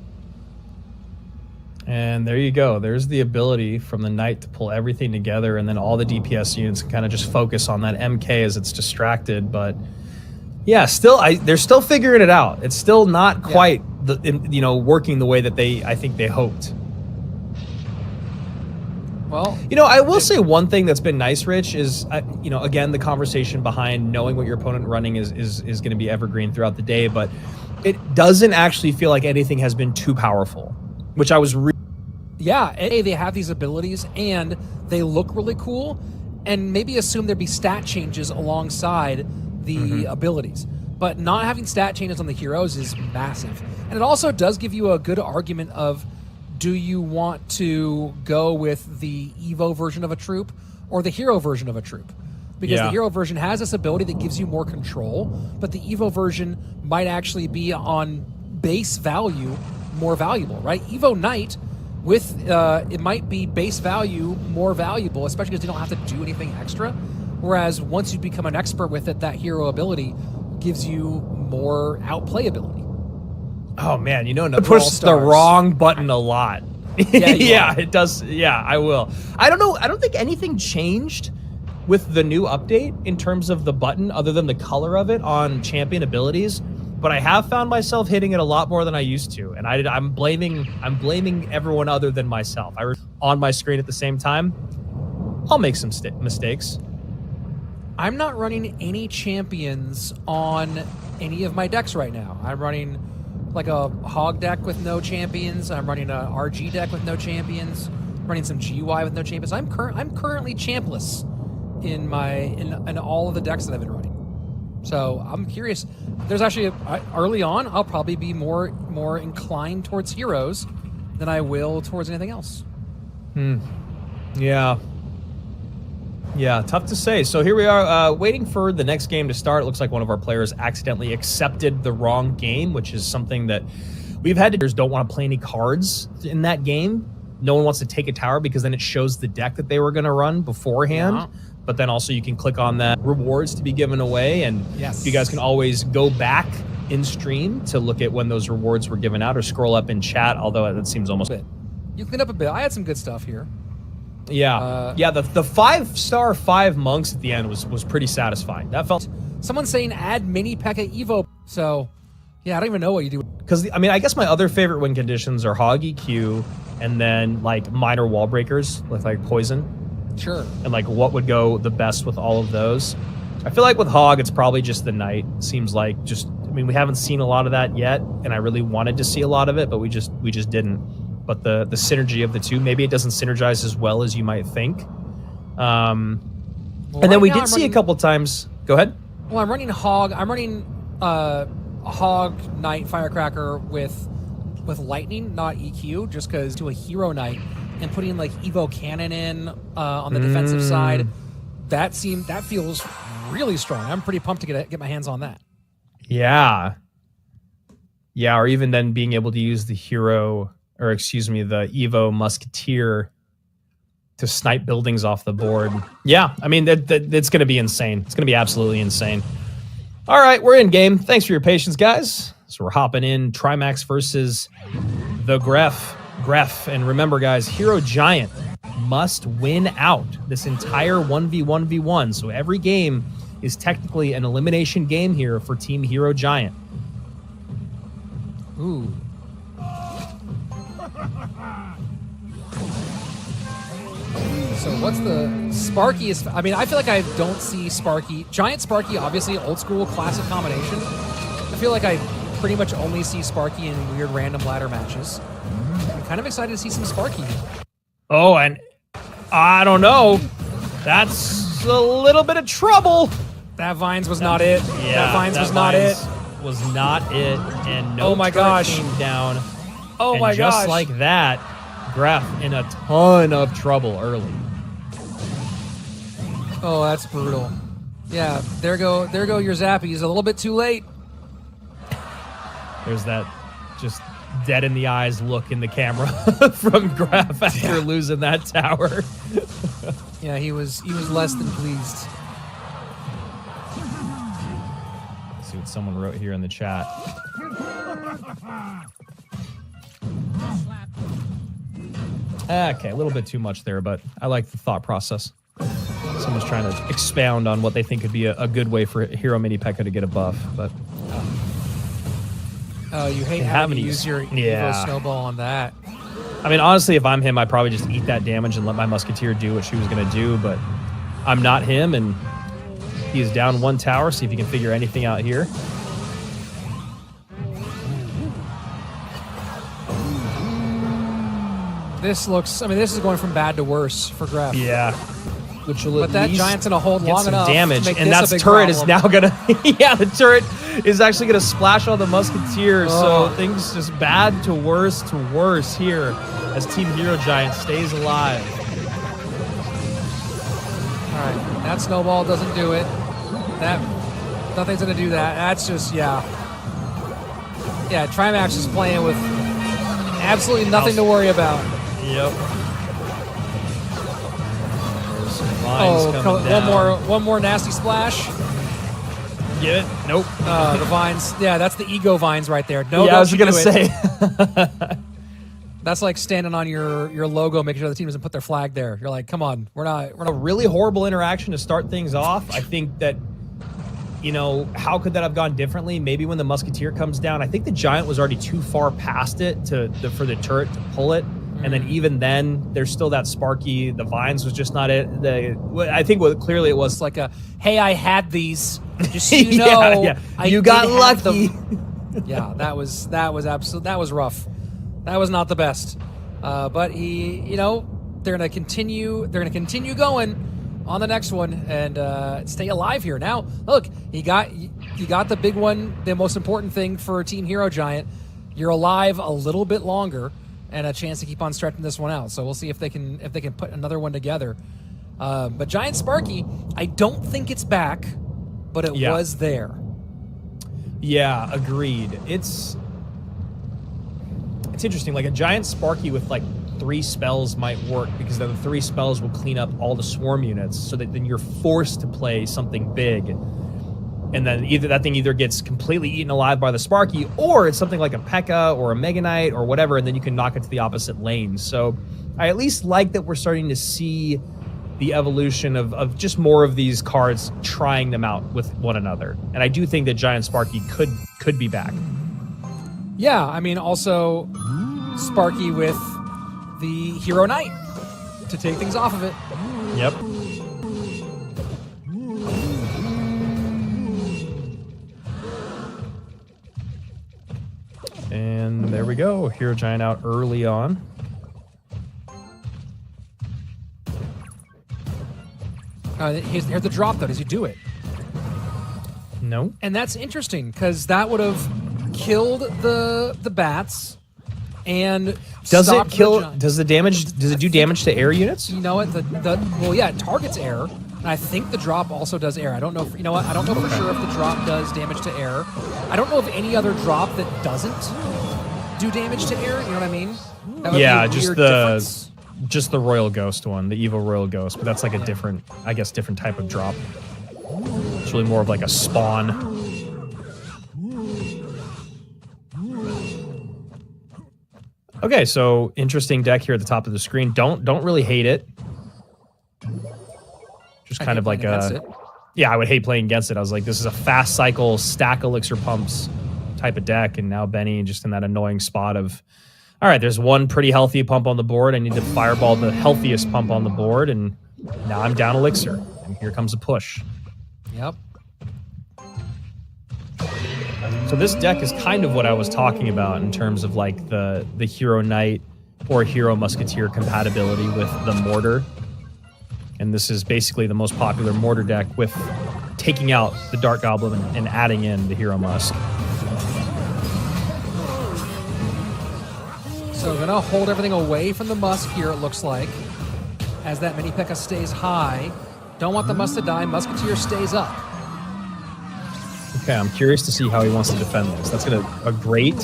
And there you go. There's the ability from the Knight to pull everything together, and then all the DPS units can kind of just focus on that MK as it's distracted. But yeah, they're still figuring it out. It's still not quite working the way that I think they hoped.
Well,
I will say one thing that's been nice, Rich, is again, the conversation behind knowing what your opponent running is going to be evergreen throughout the day, but it doesn't actually feel like anything has been too powerful, which I was
yeah, they have these abilities and they look really cool, and maybe assume there'd be stat changes alongside the abilities. But not having stat changes on the heroes is massive. And it also does give you a good argument of, do you want to go with the Evo version of a troop or the hero version of a troop? Because the hero version has this ability that gives you more control, but the Evo version might actually be on base value more valuable, right? Evo Knight with it might be base value more valuable, especially because you don't have to do anything extra. Whereas once you become an expert with it, that hero ability gives you more outplay ability.
Oh man, push the wrong button a lot.
Yeah,
it does. Yeah, I will. I don't know. I don't think anything changed with the new update in terms of the button other than the color of it on champion abilities. But I have found myself hitting it a lot more than I used to, and I'm blaming everyone other than myself. On my screen at the same time, I'll make some mistakes.
I'm not running any champions on any of my decks right now. I'm running like a hog deck with no champions. I'm running a RG deck with no champions. I'm running some GUI with no champions. I'm currently champless in all of the decks that I've been running. So I'm curious. There's actually early on, I'll probably be more inclined towards heroes than I will towards anything else.
Yeah, tough to say. So here we are waiting for the next game to start. It looks like one of our players accidentally accepted the wrong game, which is something that we've had to do. Don't want to play any cards in that game. No one wants to take a tower because then it shows the deck that they were going to run beforehand. Yeah. But then also you can click on that rewards to be given away. And you guys can always go back in stream to look at when those rewards were given out or scroll up in chat, although that seems almost...
You cleaned up a bit. I had some good stuff here.
Yeah, the 5-star 5 monks at the end was pretty satisfying. That felt...
Someone's saying add Mini Pekka Evo. So, yeah, I don't even know what you do.
Because, I guess my other favorite win conditions are Hog EQ and then, like, minor wall breakers with, like, poison.
Sure.
And, like, what would go the best with all of those. I feel like with Hog, it's probably just the Knight. Seems like we haven't seen a lot of that yet, and I really wanted to see a lot of it, but we just didn't. But the synergy of the two, maybe it doesn't synergize as well as you might think. And then we did see a couple times. Go ahead.
Well, I'm running Hog. I'm running Hog Knight Firecracker with Lightning, not EQ, just because to a Hero Knight and putting like Evo Cannon in on the defensive side, that feels really strong. I'm pretty pumped to get my hands on that.
Yeah, or even then being able to use the hero. Or excuse me, the Evo Musketeer to snipe buildings off the board. Yeah, it's going to be insane. It's going to be absolutely insane. All right, we're in game. Thanks for your patience, guys. So we're hopping in Trimax versus the Gref. And remember, guys, Hero Giant must win out this entire 1v1v1. So every game is technically an elimination game here for Team Hero Giant.
Ooh. So what's the Sparky is... I feel like I don't see Sparky... Giant Sparky, obviously, old school, classic combination. I feel like I pretty much only see Sparky in weird random ladder matches. kind of excited to see some Sparky.
Oh, and I don't know. That's a little bit of trouble.
That Vines was not it.
Yeah,
that Vines was not it.
Was not it, and no
Oh my
turret
gosh.
came down.
Oh
and
my gosh.
just like that, Gref in a ton of trouble early.
Oh, that's brutal. Yeah, there go your Zappies. A little bit too late.
There's that just dead in the eyes look in the camera from Gref after losing that tower.
Yeah, he was less than pleased.
Let's see what someone wrote here in the chat. Okay, a little bit too much there, but I like the thought process. Someone's trying to expound on what they think could be a good way for Hero Mini P.E.K.K.A to get a buff, but
You hate
have
having to
any-
use your
yeah.
Evo Snowball on that.
I mean, honestly, if I'm him, I'd probably just eat that damage and let my Musketeer do what she was going to do, but I'm not him, and he's down one tower. See if he can figure anything out here.
This is going from bad to worse for Gref.
Yeah. Which will
But that Giant's going to hold
get
long
some
enough
damage,
to make
and
this
that
a big
turret is
problem.
now going to... yeah, the turret is actually going to splash on the Musketeer, so things just bad to worse here as Team Hero Giant stays alive.
All right, that Snowball doesn't do it. Nothing's going to do that. That's just, yeah. Yeah, Trimax is playing with absolutely nothing to worry about.
Yep. There's some vines coming down.
one more nasty splash.
Get it? Nope.
The Vines. Yeah, that's the ego Vines right there. No,
yeah, I was going to say.
That's like standing on your logo, making sure the team doesn't put their flag there. You're like, come on, we're not.
A really horrible interaction to start things off. I think that, you know, how could that have gone differently? Maybe when the Musketeer comes down, I think the Giant was already too far past it for the turret to pull it. And then even then, there's still that Sparky. The Vines was just not it. I think clearly it was
It's like a, hey, I had these. Just so you know,
yeah.
I
You got
did have
lucky.
them. Yeah, that was rough. That was not the best. But they're gonna continue going on the next one and stay alive here. Now, look, you got the big one, the most important thing for Team Hero Giant. You're alive a little bit longer and a chance to keep on stretching this one out. So we'll see if they can put another one together. But Giant Sparky, I don't think it's back, but it was there.
Yeah, agreed. It's interesting. Like a Giant Sparky with like 3 spells might work because then the 3 spells will clean up all the swarm units, so that then you're forced to play something big. And then that thing either gets completely eaten alive by the Sparky, or it's something like a P.E.K.K.A or a Mega Knight or whatever, and then you can knock it to the opposite lane. So I at least like that we're starting to see the evolution of just more of these cards trying them out with one another. And I do think that Giant Sparky could be back.
Yeah, I mean, also Sparky with the Hero Knight to take things off of it.
Yep. And there we go. Hero Giant out early on.
Here's the drop, though. Does he do it?
No.
And that's interesting, because that would have killed the bats and
Does it
stopped the
kill?
Giant.
Does it do damage to air units?
You know what? It targets air. And I think the drop also does air. I don't know. I don't know for sure if the drop does damage to air. I don't know of any other drop that doesn't do damage to air. You know what I mean? That would be a weird difference.
Just the Royal Ghost one, the Evil Royal Ghost, but that's like a different type of drop. It's really more of like a spawn. Okay, so interesting deck here at the top of the screen. Don't really hate it. Just kind of like I would hate playing against it. I was like, this is a fast cycle, stack elixir pumps type of deck, and now Benny just in that annoying spot of, all right, there's one pretty healthy pump on the board. I need to fireball the healthiest pump on the board, and now I'm down elixir, and here comes a push.
Yep.
So this deck is kind of what I was talking about in terms of like the Hero Knight or Hero Musketeer compatibility with the Mortar. And this is basically the most popular Mortar deck with taking out the Dark Goblin and adding in the Hero Musk.
So we're gonna hold everything away from the Musk here, it looks like, as that Mini P.E.K.K.A stays high. Don't want the Musk to die. Musketeer stays up.
Okay, I'm curious to see how he wants to defend this. That's gonna a great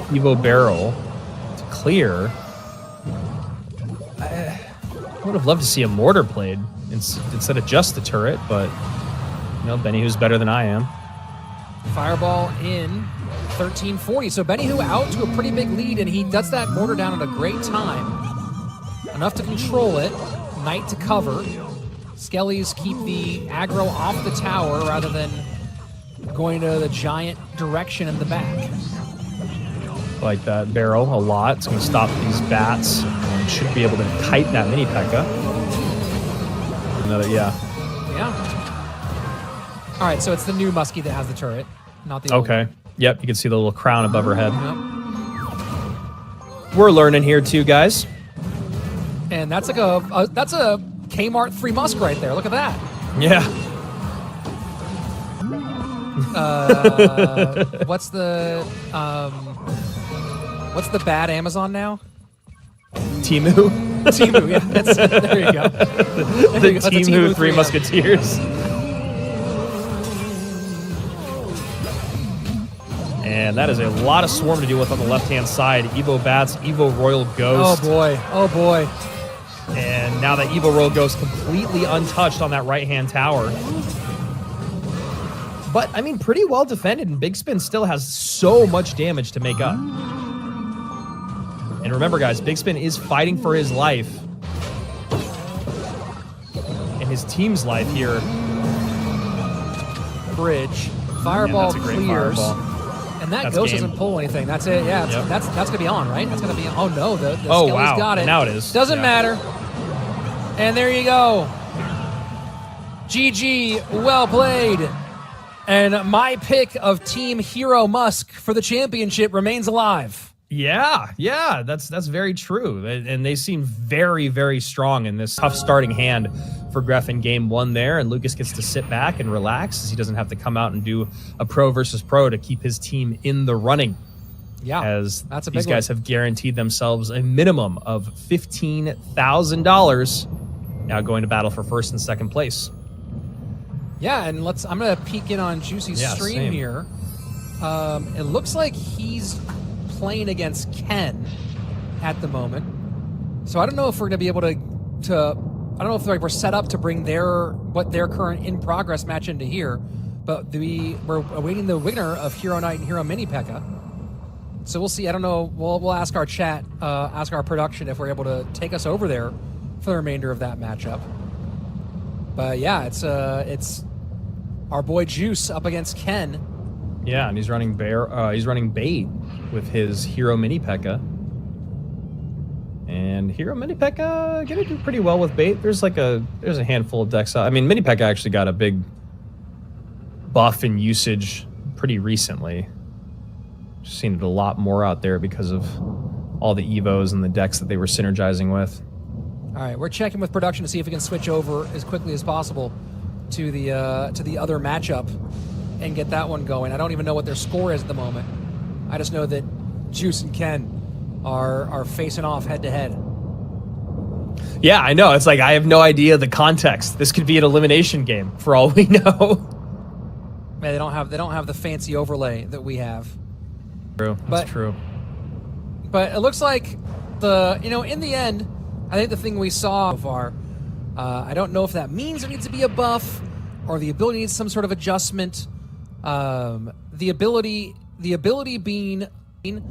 Evo barrel to clear. I would have loved to see a Mortar played instead of just the turret, but you know, Benny who's better than I am.
Fireball in 1340. So Benny Who out to a pretty big lead, and he does that Mortar down at a great time. Enough to control it. Knight to cover. Skellies keep the aggro off the tower rather than going to the giant direction in the back.
Like that barrel a lot. It's going to stop these bats and should be able to kite that Mini P.E.K.K.A. Another, yeah.
Yeah. All right, so it's the new Muskie that has the turret, not the old
Okay.
one.
Yep, you can see the little crown above her head.
Yep.
We're learning here too, guys.
And that's like that's a Kmart 3 Musk right there. Look at that.
Yeah.
What's the bad Amazon now?
Timu.
Timu, yeah. There you go.
The Timu 3 Musketeers. And that is a lot of swarm to deal with on the left-hand side. Evo Bats, Evo Royal Ghost.
Oh boy, oh boy.
And now that Evo Royal Ghost completely untouched on that right-hand tower. But, I mean, pretty well defended, and Big Spin still has so much damage to make up. And remember, guys, Big Spin is fighting for his life. And his team's life here.
Bridge. Fireball
that's a great
clears.
fireball.
And that
That's
Ghost
game.
doesn't pull anything. That's it. Yeah,
Yep.
that's gonna be on, right? That's gonna be on. Oh no, the
Oh,
Skelly's
wow.
got it.
Now it is.
Doesn't
Yeah.
matter. And there you go. GG, well played. And my pick of Team Hero Musk for the championship remains alive.
Yeah, that's very true. And they seem very, very strong in this tough starting hand for Gref in game one there. And Lucas gets to sit back and relax as he doesn't have to come out and do a pro versus pro to keep his team in the running.
Yeah,
As
that's a big
these guys have guaranteed themselves a minimum of $15,000 now going to battle for first and second place.
Yeah, and I'm gonna peek in on Juicy's stream
same.
here. It looks like he's playing against Ken at the moment. So I don't know if we're gonna be able to I don't know if we're set up to bring their current in progress match into here, but we're awaiting the winner of Hero Knight and Hero Mini P.E.K.K.A. So we'll see. I don't know. We'll ask our chat, ask our production if we're able to take us over there for the remainder of that matchup. But yeah, it's our boy Juice up against Ken.
Yeah, and he's running bait with his Hero Mini P.E.K.K.A. And Hero Mini P.E.K.K.A. gonna do pretty well with bait. There's a handful of decks. I mean, Mini P.E.K.K.A. actually got a big buff in usage pretty recently. Just seen it a lot more out there because of all the Evos and the decks that they were synergizing with.
All right, we're checking with production to see if we can switch over as quickly as possible to the other matchup and get that one going. I don't even know what their score is at the moment. I just know that Juice and Ken are facing off head to head.
Yeah, I know. It's like I have no idea the context. This could be an elimination game for all we know.
Man, they don't have the fancy overlay that we have.
True. That's true.
But it looks like in the end, I think the thing we saw so far, I don't know if that means there needs to be a buff or the ability needs some sort of adjustment. The ability being hitting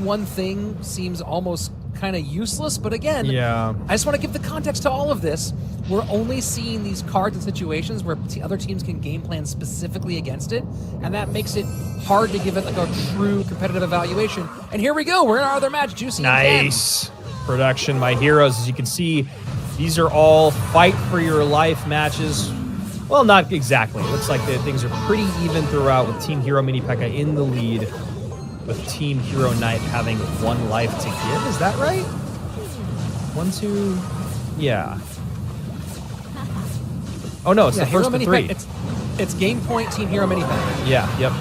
one thing seems almost kind of useless, but again,
Yeah.
I just want to give the context to all of this. We're only seeing these cards in situations where other teams can game plan specifically against it, and that makes it hard to give it like a true competitive evaluation. And here we go. We're in our other match, Juicy.
Nice production, my heroes. As you can see, these are all fight for your life matches. Well, not exactly. It looks like things are pretty even throughout with Team Hero Mini P.E.K.K.A. in the lead. with Team Hero Knight having 1 life to give. Is that right? 1, 2, yeah. Oh no, it's the first of 3.
It's game point Team Hero mini pack.
Yeah, yep.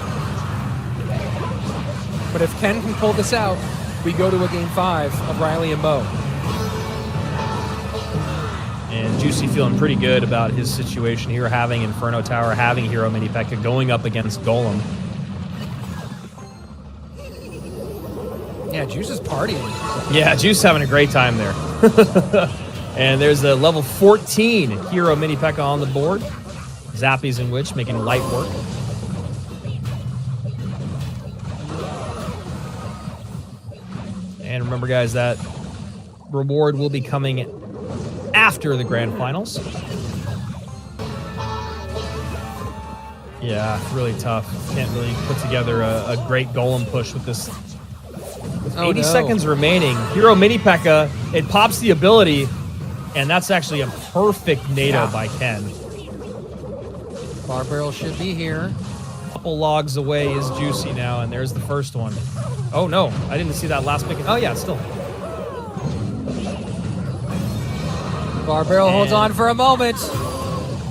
But if Ken can pull this out, we go to a game 5 of Riley and Mo.
And Juicy feeling pretty good about his situation here, having Inferno Tower, having Hero Mini P.E.K.K.A going up against Golem.
Yeah, Juice is partying.
Yeah, Juice having a great time there. And there's a level 14 Hero Mini P.E.K.K.A on the board. Zappies and Witch making light work. And remember, guys, that reward will be coming after the grand finals. Yeah, really tough. Can't really put together a great Golem push with this. With 80 seconds remaining, Hero Mini P.E.K.K.A, it pops the ability, and that's actually a perfect NATO by Ken.
Bar Barrel should be here.
Couple logs away is Juicy now, and there's the first one. Oh no, I didn't see that last pick. Oh yeah, still.
Bar Barrel holds on for a moment.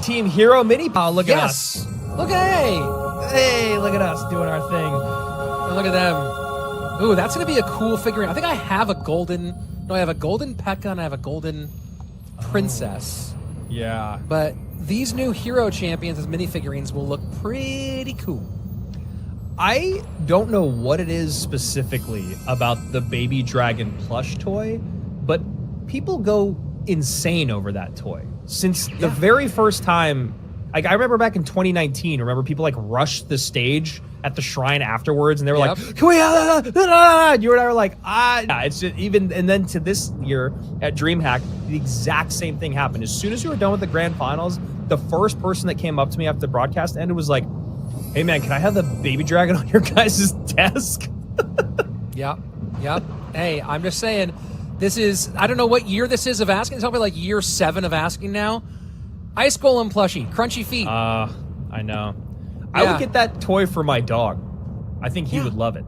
Team Hero Mini. Oh, look at us.
Look at
Hey, look at us doing our thing.
Look at them. Ooh, that's going to be a cool figurine. I think I have a golden... No, I have a golden P.E.K.K.A and I have a golden Princess.
Yeah.
But these new hero champions as minifigurines will look pretty cool.
I don't know what it is specifically about the Baby Dragon plush toy, but people go insane over that toy. Since the very first time, like I remember back in 2019, remember people like rushed the stage at the shrine afterwards, and they were like, "Can we?" You and I were like, Yeah, it's just even. And then to this year at DreamHack, the exact same thing happened. As soon as we were done with the grand finals, the first person that came up to me after the broadcast ended was like, "Hey man, can I have the Baby Dragon on your guys' desk?"
Yep. Hey, I'm just saying, this is, I don't know what year this is of asking. It's probably like year 7 of asking now. Ice Golem plushie, crunchy feet.
I know. I would get that toy for my dog. I think he would love it.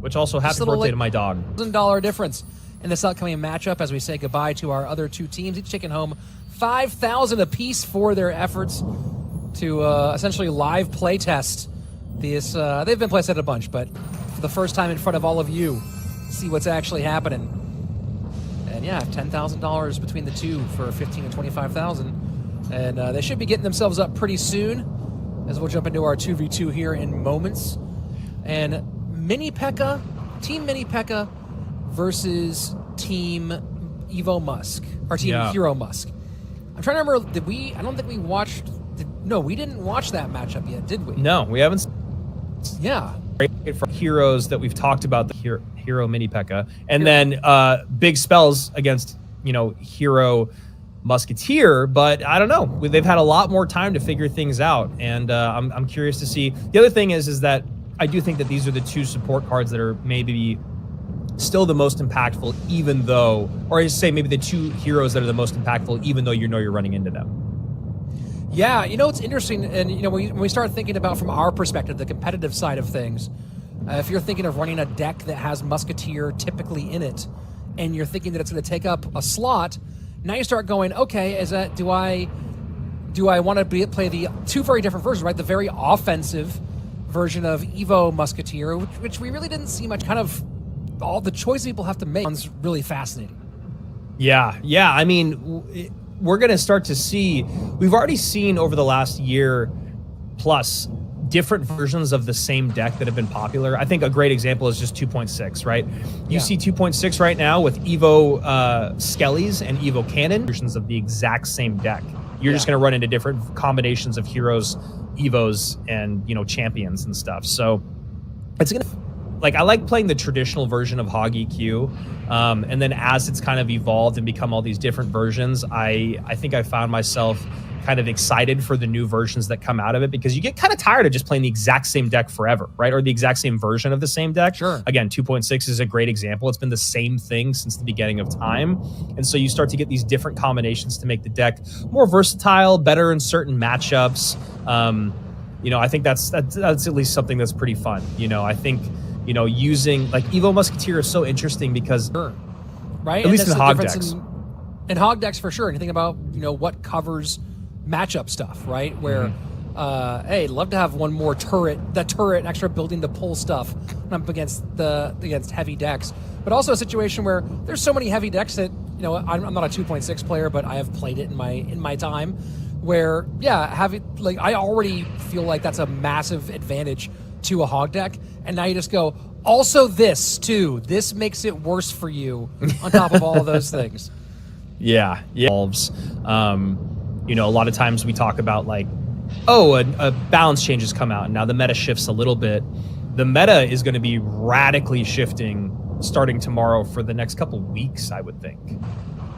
Which also, happy birthday to my dog.
$1,000 difference in this upcoming matchup as we say goodbye to our other 2 teams, each taking home $5,000 apiece for their efforts to essentially live play test this. They've been play tested a bunch, but for the first time in front of all of you, see what's actually happening. And yeah, $10,000 between the two for $15,000 and $25,000, and they should be getting themselves up pretty soon. As we'll jump into our 2v2 here in moments. And Mini P.E.K.K.A, Team Mini P.E.K.K.A versus Team Evo Musk, or Team Hero Musk. I'm trying to remember, did we, I don't think we watched, no, we didn't watch that matchup yet, did we?
No, we haven't.
Yeah.
For heroes that we've talked about, the Hero Mini P.E.K.K.A, and then big spells against, Hero Musketeer, but I don't know. They've had a lot more time to figure things out, and I'm curious to see. The other thing is that I do think that these are the 2 support cards that are maybe still the most impactful, even though, or I say maybe the 2 heroes that are the most impactful, even though you're running into them.
Yeah, it's interesting, and when we start thinking about from our perspective, the competitive side of things, if you're thinking of running a deck that has Musketeer typically in it, and you're thinking that it's going to take up a slot. Now you start going, okay, do I want to play the 2 very different versions, right? The very offensive version of Evo Musketeer, which we really didn't see much, kind of all the choices people have to make. Sounds really fascinating.
Yeah. I mean, we're going to start to see, we've already seen over the last year plus different versions of the same deck that have been popular. I think a great example is just 2.6, right? You see 2.6 right now with Evo Skellies and Evo Cannon, versions of the exact same deck. You're just going to run into different combinations of heroes, Evos, and, champions and stuff. So it's going to, like, I like playing the traditional version of Hog EQ. And then as it's kind of evolved and become all these different versions, I think I found myself kind of excited for the new versions that come out of it, because you get kind of tired of just playing the exact same deck forever, right? Or the exact same version of the same deck.
Sure.
Again, 2.6 is a great example. It's been the same thing since the beginning of time. And so you start to get these different combinations to make the deck more versatile, better in certain matchups. I think that's at least something that's pretty fun. I think, You know, using like Evo Musketeer is so interesting because
right,
at least in hog
difference
decks.
In hog decks for sure. And you think about, you know, what covers matchup stuff, right? Where, hey, love to have one more turret, extra building to pull stuff up against heavy decks. But also a situation where there's so many heavy decks that, you know, I'm not a 2.6 player, but I have played it in my time. Where, yeah, I already feel like that's a massive advantage to a hog deck, and now you just go, also this too. This makes it worse for you on top of all of those things.
Yeah. You know, a lot of times we talk about like, oh, a balance change has come out, and now the meta shifts a little bit. The meta is going to be radically shifting starting tomorrow for the next couple weeks, I would think,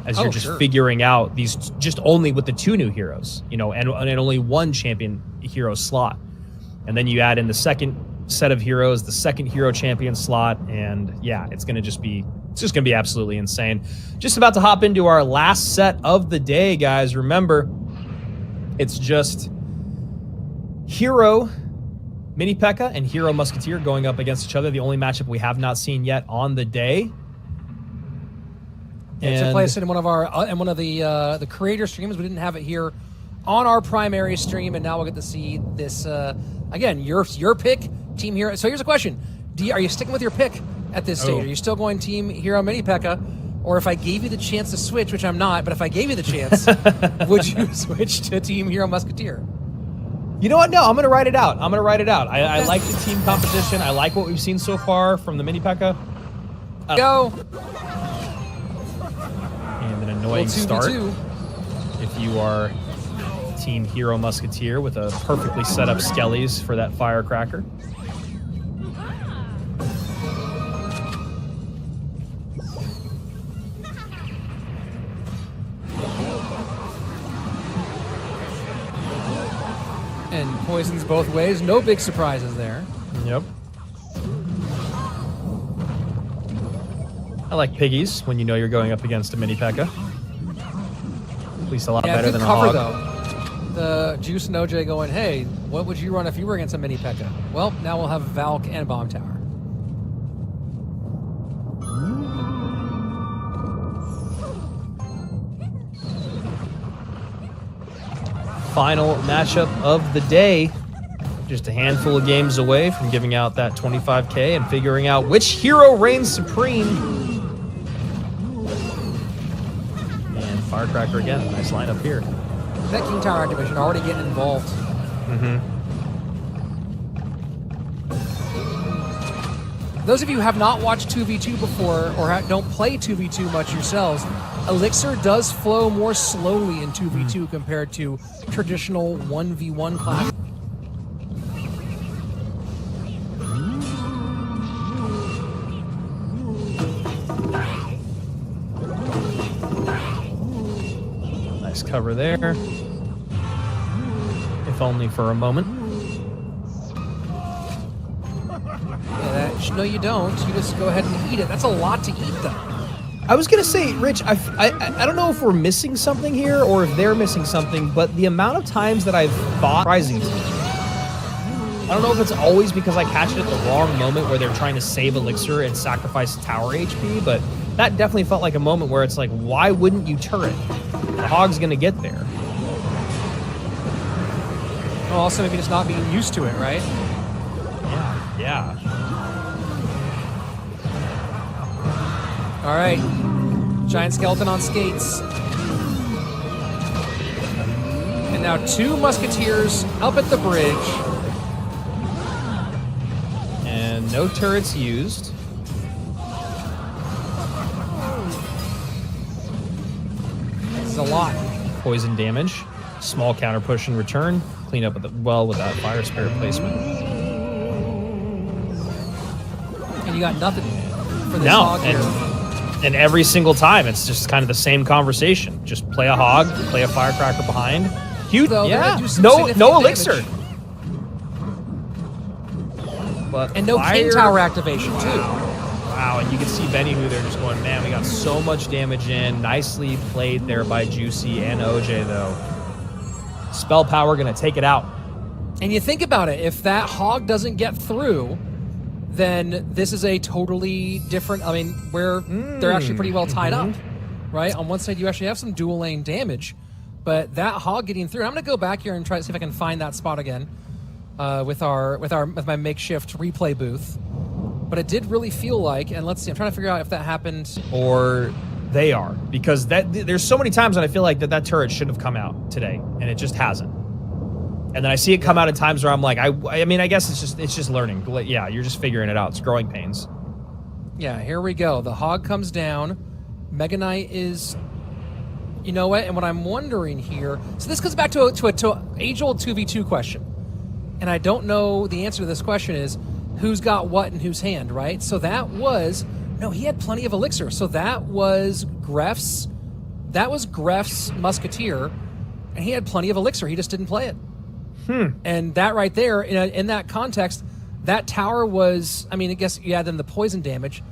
as you're just figuring out these just only with the 2 new heroes, you know, and only 1 champion hero slot. And then you add in the second set of heroes, the second hero champion slot, and yeah, it's just gonna be absolutely insane. Just about to hop into our last set of the day, guys. Remember, it's just hero Mini P.E.K.K.A. and Hero Musketeer going up against each other. The only matchup we have not seen yet on the day.
It took place in one of the creator streams. We didn't have it here on our primary stream, and now we'll get to see this again. Your pick, Team Hero. So here's a question: are you sticking with your pick at this stage? Are you still going Team Hero Mini P.E.K.K.A.? Or if I gave you the chance to switch, which I'm not, but if I gave you the chance, would you switch to Team Hero Musketeer?
You know what? No, I'm going to write it out. I like the team competition. I like what we've seen so far from the Mini P.E.K.K.A.
Go.
And an annoying start. If you are Team Hero Musketeer with a perfectly set up Skellies for that firecracker.
And poisons both ways. No big surprises there.
Yep. I like piggies when you know you're going up against a Mini P.E.K.K.A. At least a lot better than a hog.
Though. The Juice and OJ going, hey, what would you run if you were against a Mini P.E.K.K.A.? Well, now we'll have Valk and Bomb Tower.
Final matchup of the day. Just a handful of games away from giving out that 25K and figuring out which hero reigns supreme. And Firecracker again. Nice lineup here.
That King Tower activation already getting involved. Those of you who have not watched 2v2 before or don't play 2v2 much yourselves, Elixir does flow more slowly in 2v2 compared to traditional 1v1 class.
Nice cover there. If only for a moment.
No, you don't. You just go ahead and eat it. That's a lot to eat, though.
I was going to say, Rich, I don't know if we're missing something here or if they're missing something, but the amount of times that I've thought surprising to me. I don't know if it's always because I catch it at the wrong moment where they're trying to save Elixir and sacrifice tower HP, but that definitely felt like a moment where it's like, why wouldn't you turret? The hog's going to get there.
Well, also maybe just not being used to it, right?
Yeah.
All right, giant skeleton on skates. And now 2 musketeers up at the bridge.
And no turrets used.
This is a lot.
Poison damage. Small counter push in return. Clean up with that fire spirit placement.
And you got nothing for this hog here.
And every single time, it's just kind of the same conversation. Just play a hog, play a firecracker behind. Huge,
though,
yeah. No elixir. But
and no King Tower activation, too.
Wow, and you can see Benny who they're just going, man, we got so much damage in. Nicely played there by Juicy and OJ, though. Spell power going to take it out.
And you think about it, if that hog doesn't get through, then this is a totally different. I mean, where they're actually pretty well tied up, right? On one side, you actually have some dual lane damage, but that hog getting through. I'm going to go back here and try to see if I can find that spot again with my makeshift replay booth. But it did really feel like, and let's see, I'm trying to figure out if that happened.
Or they are, because there's so many times that I feel like that turret should have come out today, and it just hasn't. And then I see it come out in times where I'm like, I mean, I guess it's just learning. Yeah, you're just figuring it out. It's growing pains.
Yeah, here we go. The hog comes down. Mega Knight is, you know what? And what I'm wondering here, so this goes back to an age-old 2v2 question, and I don't know the answer to this question is who's got what in whose hand, right? So that was he had plenty of elixir. So that was Greff's Musketeer, and he had plenty of elixir. He just didn't play it. And that right there, in that context, that tower was, I mean, I guess you add in the poison damage,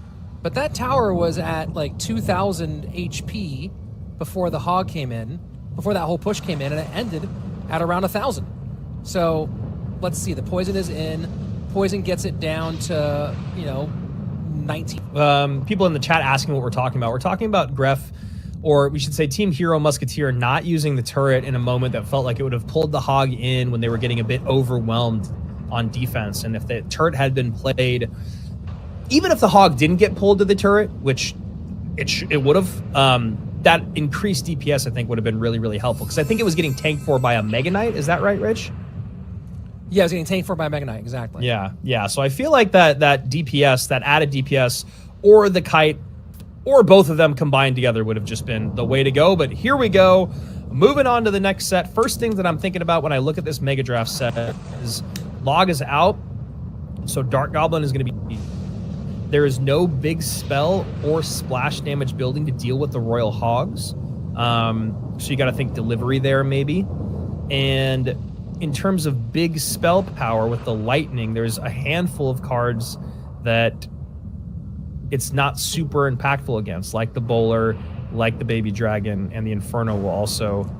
but that tower was at like 2,000 HP before the hog came in, before that whole push came in, and it ended at around 1,000. So let's see, the poison is in. Poison gets it down to, 19.
People in the chat asking what we're talking about. We're talking about Greff, or we should say Team Hero Musketeer, not using the turret in a moment that felt like it would have pulled the hog in when they were getting a bit overwhelmed on defense. And if the turret had been played, even if the hog didn't get pulled to the turret, which it would have, that increased DPS I think would have been really, really helpful, because I think it was getting tanked for by a Mega Knight. Is that right, Rich?
Yeah, it was getting tanked for by Mega Knight, exactly.
Yeah. So I feel like that DPS, that added DPS, or the kite, or both of them combined together would have just been the way to go. But here we go. Moving on to the next set. First thing that I'm thinking about when I look at this Mega Draft set is Log is out, so Dark Goblin is going to be... There is no big spell or splash damage building to deal with the Royal Hogs. So you got to think delivery there, maybe. And in terms of big spell power with the Lightning, there's a handful of cards that it's not super impactful against, like the Bowler, like the Baby Dragon, and the Inferno will also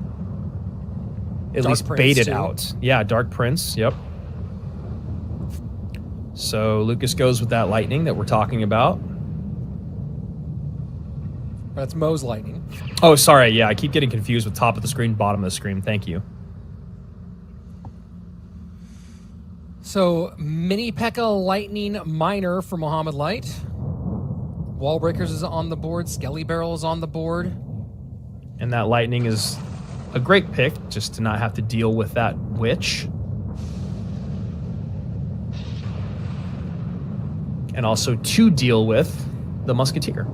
at least bait it out. Yeah, Dark Prince, yep. So Lucas goes with that Lightning that we're talking about.
That's Mo's Lightning.
Oh, sorry, yeah, I keep getting confused with top of the screen, bottom of the screen. Thank you.
So, Mini P.E.K.K.A. Lightning Miner for Mohammed Light. Wall Breakers is on the board. Skelly Barrel is on the board.
And that Lightning is a great pick, just to not have to deal with that Witch. And also to deal with the Musketeer.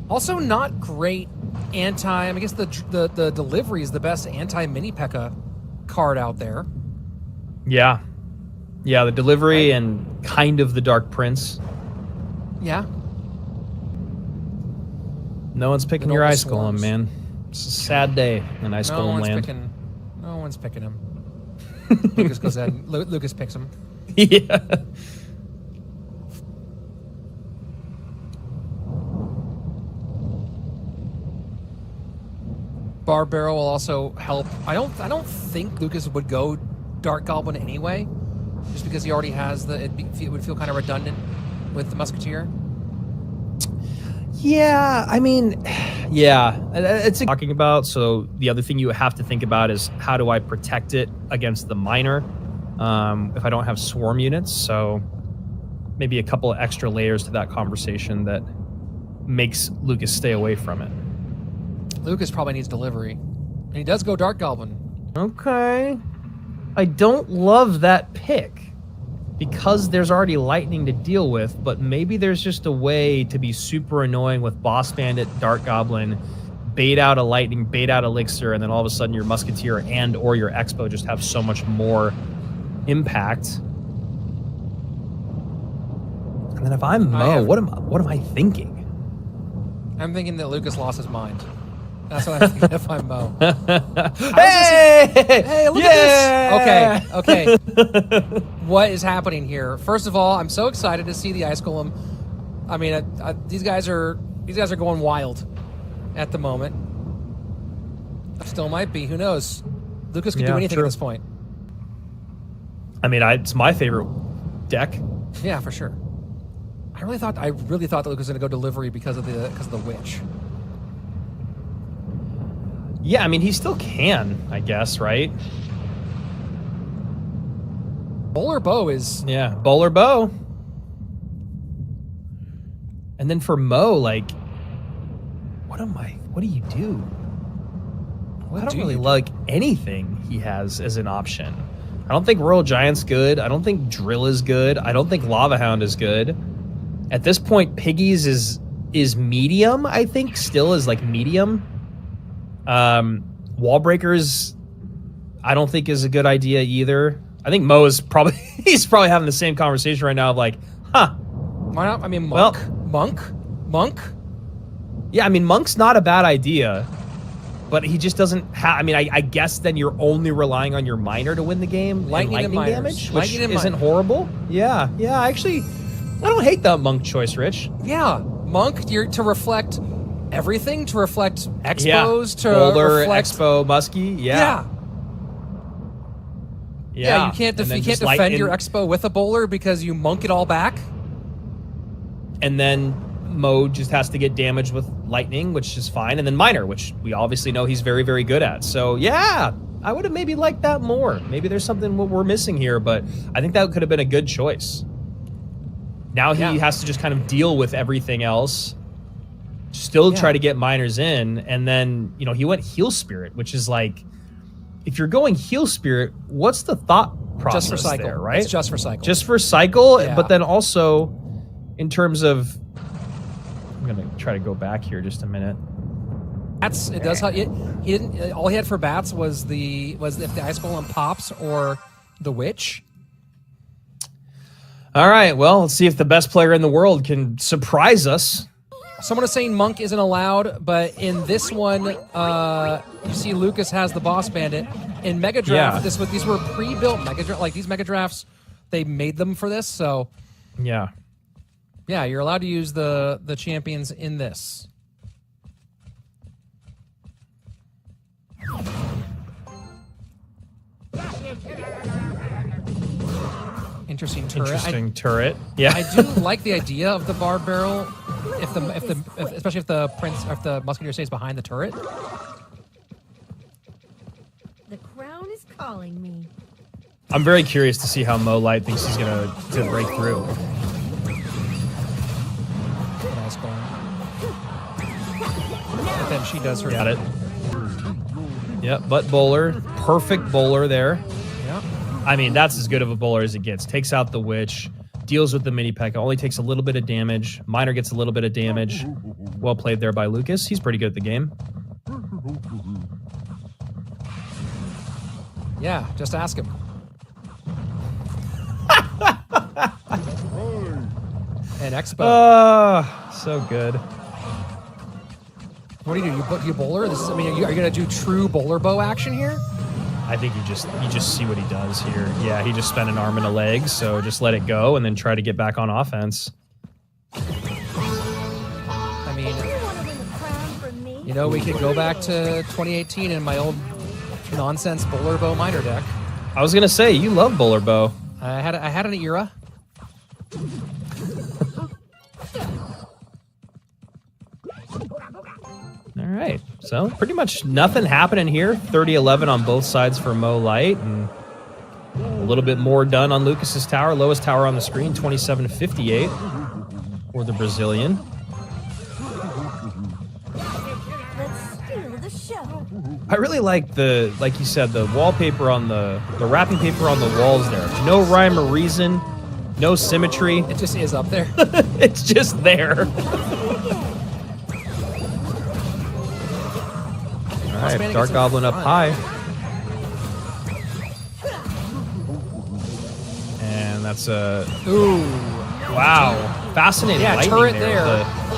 Also not great I guess the delivery is the best anti-Mini P.E.K.K.A. card out there.
Yeah, the delivery and kind of the Dark Prince.
Yeah.
No one's picking your Ice Golem, man. It's a sad day in Ice Golem land.
No one's picking him. Lucas goes ahead. Lucas picks him.
Yeah.
Bar Barrel will also help. I don't think Lucas would go Dark Goblin anyway, just because he already has it would feel kind of redundant with the Musketeer.
Yeah, I mean, yeah, it's talking about. So the other thing you have to think about is how do I protect it against the Miner if I don't have swarm units. So maybe a couple of extra layers to that conversation that makes Lucas stay away from it.
Lucas probably needs delivery, and he does go Dark Goblin.
Okay, I don't love that pick because there's already Lightning to deal with, but maybe there's just a way to be super annoying with Boss Bandit, Dark Goblin, bait out a Lightning, bait out Elixir, and then all of a sudden your Musketeer and or your Expo just have so much more impact. And then if I'm Mo, what am I thinking?
I'm thinking that Lucas lost his mind. That's what I'm thinking if I'm Mo.
Hey,
look at this. Okay. What is happening here? First of all, I'm so excited to see the Ice Golem. I mean, these guys are going wild at the moment. Still might be. Who knows? Lucas could do anything at this point.
I mean, it's my favorite deck.
Yeah, for sure. I really thought that Luke was going to go delivery because of the witch.
Yeah, I mean, he still can, I guess, right?
Bowler bow is...
Yeah, bowler bow. And then for Mo, like, what do you do? I don't really like anything he has as an option. I don't think Royal Giant's good. I don't think Drill is good. I don't think Lava Hound is good. At this point, Piggies is medium, I think, still is like medium. Wall Breakers, I don't think is a good idea either. I think Mo is probably he's probably having the same conversation right now of like, huh.
Why not? I mean, Monk.
Yeah, I mean, Monk's not a bad idea, but he just doesn't have. I mean, I guess then you're only relying on your miner to win the game. Lightning damage, which isn't horrible. Yeah. Actually, I don't hate that Monk choice, Rich.
Yeah, Monk, to reflect everything, to reflect expos, to
Boulder,
reflect
Expo, Muskie. Yeah,
you can't defend your Expo with a bowler because you monk it all back.
And then Mo just has to get damaged with lightning, which is fine, and then miner, which we obviously know he's very, very good at. So yeah, I would have maybe liked that more. Maybe there's something we're missing here, but I think that could have been a good choice. Now he has to just kind of deal with everything else, still try to get miners in, and then, you know, he went Heal Spirit, which is like, if you're going Heal Spirit, what's the thought process
just for cycle,
there, right?
It's just for cycle.
Just for cycle, but then also in terms of, I'm gonna try to go back here just a minute.
It does. He didn't. All he had for bats was if the Ice Golem pops or the Witch.
All right, well, let's see if the best player in the world can surprise us.
Someone is saying Monk isn't allowed, but in this one, you see Lucas has the Boss Bandit. In Mega Draft, these were pre-built Mega Draft. Like these Mega Drafts, they made them for this. So, yeah, you're allowed to use the champions in this. Interesting
turret. Yeah,
I do like the idea of the Barb Barrel, especially if the Musketeer stays behind the turret.
The crown is calling me.
I'm very curious to see how Mo Light thinks he's gonna break through.
Nice going. But then she does her.
Got it. Yep, butt bowler, perfect bowler there.
Yeah.
I mean, that's as good of a bowler as it gets. Takes out the Witch, deals with the mini P.E.K.K.A. Only takes a little bit of damage. Miner gets a little bit of damage. Well played there by Lucas. He's pretty good at the game.
Yeah, just ask him. And Expo.
So good.
What do? You bowler? Are you gonna do true bowler bow action here?
I think you just see what he does here. Yeah, he just spent an arm and a leg, so just let it go and then try to get back on offense.
I mean, you know, we could go back to 2018 in my old nonsense bowler bow miner deck.
I was gonna say, you love bowler bow.
I had an era.
All right, so pretty much nothing happening here. 30-11 on both sides for Mo Light, and a little bit more done on Lucas's tower. Lowest tower on the screen, 27-58 for the Brazilian. I really like like you said, the wallpaper on the wrapping paper on the walls there. No rhyme or reason, no symmetry.
It just is up there.
It's just there. All right, Dark Goblin up high. And that's a...
Ooh.
Wow. Fascinating.
Yeah, turret there.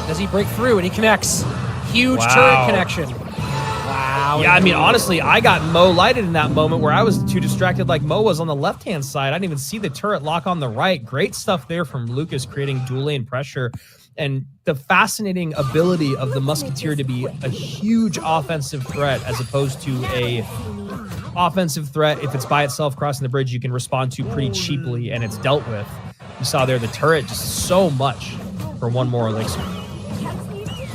Does he break through? And he connects. Huge turret connection. Wow. allowing.
Yeah, I mean, honestly, I got Mo lighted in that moment where I was too distracted like Mo was on the left-hand side. I didn't even see the turret lock on the right. Great stuff there from Lucas, creating dual lane pressure. And the fascinating ability of the Musketeer to be a huge offensive threat as opposed to a offensive threat. If it's by itself crossing the bridge, you can respond to pretty cheaply and it's dealt with. You saw there the turret, just so much for one more elixir.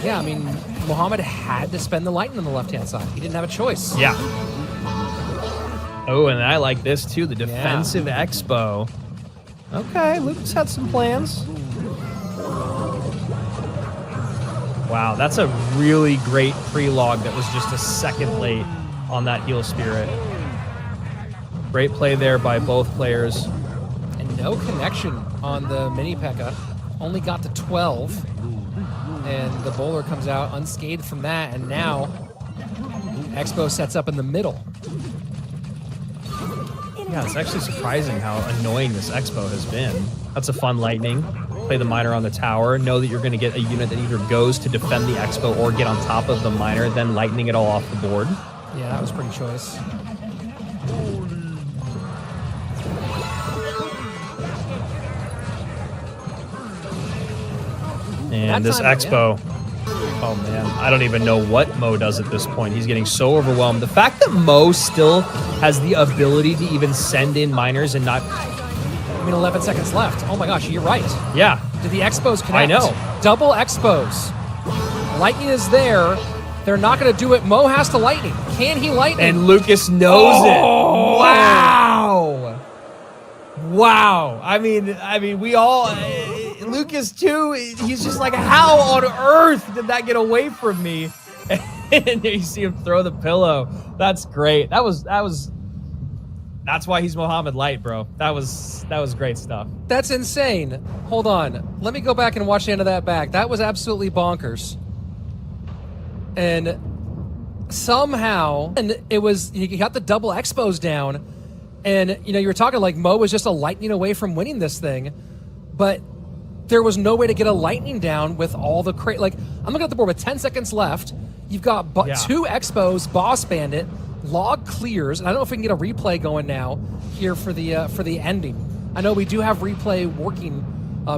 Yeah, I mean, Mohamed had to spend the lightning on the left-hand side. He didn't have a choice.
Yeah. Oh, and I like this too, the defensive expo. Okay, Lucas had some plans. Wow, that's a really great pre-log that was just a second late on that heal spirit. Great play there by both players.
And no connection on the mini P.E.K.K.A. Only got to 12. And the bowler comes out unscathed from that, and now Expo sets up in the middle.
Yeah, it's actually surprising how annoying this Expo has been. That's a fun lightning. Play the miner on the tower. Know that you're going to get a unit that either goes to defend the Expo or get on top of the miner, then lightning it all off the board.
Yeah, that was pretty choice.
And this Expo, oh man, I don't even know what Mo does at this point. He's getting so overwhelmed. The fact that Mo still has the ability to even send in miners and not...
I mean, 11 seconds left. Oh my gosh, you're right.
Yeah.
Did the Expos connect?
I know.
Double Expos. Lightning is there. They're not going to do it. Mo has to lightning. Can he lightning?
And Lucas knows it.
Wow.
Wow. I mean, we all... Lucas too, he's just like, how on earth did that get away from me? And you see him throw the pillow. That's great. That's why he's Mohamed Light, bro. That was great stuff.
That's insane. Hold on. Let me go back and watch the end of that back. That was absolutely bonkers. And somehow, and it was, you got the double Expos down, and you were talking like Mo was just a lightning away from winning this thing, but there was no way to get a lightning down with all the like, I'm looking at the board with 10 seconds left. You've got two Expos, Boss Bandit, log clears, and I don't know if we can get a replay going now here for the ending. I know we do have replay working,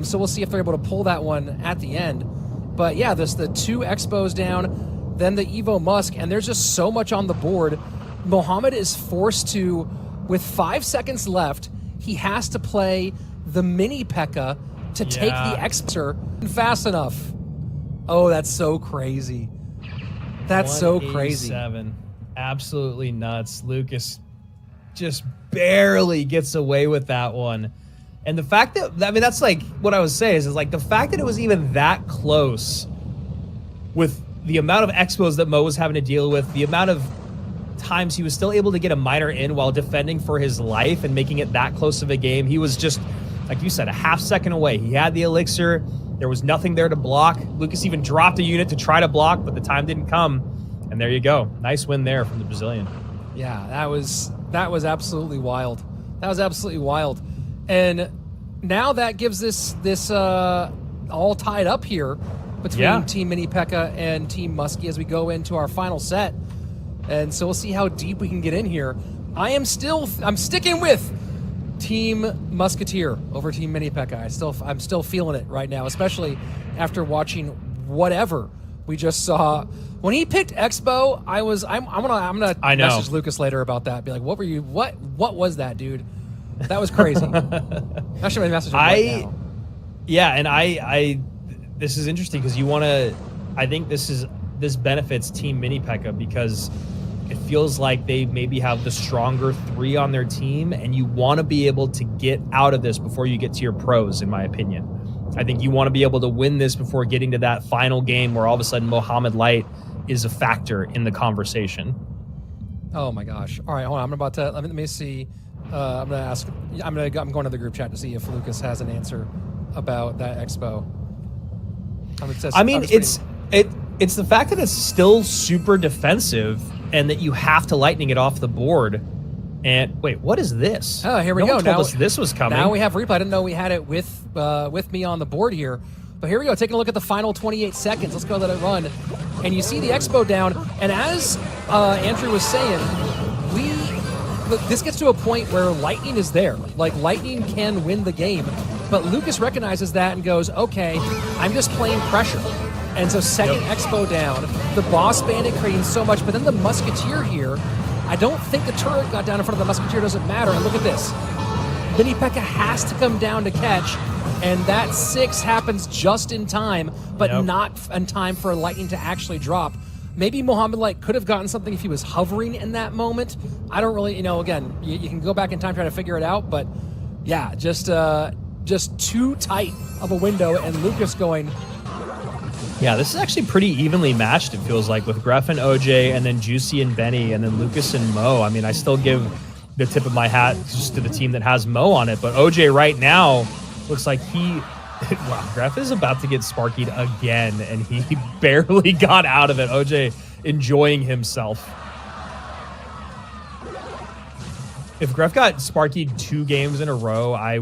so we'll see if they're able to pull that one at the end. But yeah, there's the two Expos down, then the Evo Musk, and there's just so much on the board. Mohamed is forced to, with 5 seconds left, he has to play the mini P.E.K.K.A. to take the Expor fast enough. Oh, that's so crazy. That's so crazy.
Absolutely nuts. Lucas just barely gets away with that one. And the fact that, I mean, that's like what I was saying is like the fact that it was even that close with the amount of Expos that Mo was having to deal with, the amount of times he was still able to get a miner in while defending for his life and making it that close of a game. He was just, like you said, a half second away. He had the elixir. There was nothing there to block. Lucas even dropped a unit to try to block, but the time didn't come. And there you go. Nice win there from the Brazilian.
Yeah, that was absolutely wild. That was absolutely wild. And now that gives this all tied up here between Team Mini P.E.K.K.A. and Team Muskie as we go into our final set. And so we'll see how deep we can get in here. I'm sticking with Team Musketeer over Team Mini P.E.K.K.A. I'm still feeling it right now, especially after watching whatever we just saw. When he picked Expo, I'm gonna message Lucas later about that. Be like, what was that, dude? That was crazy. I should have messaged him right now.
Yeah, and this is interesting because I think this benefits Team Mini P.E.K.K.A. because it feels like they maybe have the stronger 3 on their team, and you want to be able to get out of this before you get to your pros, in my opinion. I think you want to be able to win this before getting to that final game where all of a sudden Mohamed Light is a factor in the conversation.
Oh my gosh. All right, hold on. Let me see. I'm going to the group chat to see if Lucas has an answer about that Expo.
It's the fact that it's still super defensive and that you have to lightning it off the board. And wait, what is this?
Oh, here we go.
No one told us this was coming.
Now we have replay. I didn't know we had it with me on the board here. But here we go, taking a look at the final 28 seconds. Let's go let it run. And you see the Expo down. And as Andrew was saying, this gets to a point where Lightning is there. Like, Lightning can win the game. But Lucas recognizes that and goes, okay, I'm just playing pressure. And so second Expo down, the Boss Bandit creating so much, but then the Musketeer here, I don't think the turret got down in front of the Musketeer, doesn't matter. And look at this. Vinny Pekka has to come down to catch, and that 6 happens just in time, but not in time for Lightning to actually drop. Maybe Mohamed Light could have gotten something if he was hovering in that moment. I don't really, again, you can go back in time, try to figure it out, but yeah, just too tight of a window, and Lucas going...
Yeah, this is actually pretty evenly matched, it feels like, with Greff and OJ, and then Juicy and Benny, and then Lucas and Mo. I mean, I still give the tip of my hat just to the team that has Mo on it, but OJ right now looks like he... Wow, Greff is about to get Sparkied again, and he barely got out of it. OJ enjoying himself. If Greff got Sparkied 2 games in a row, I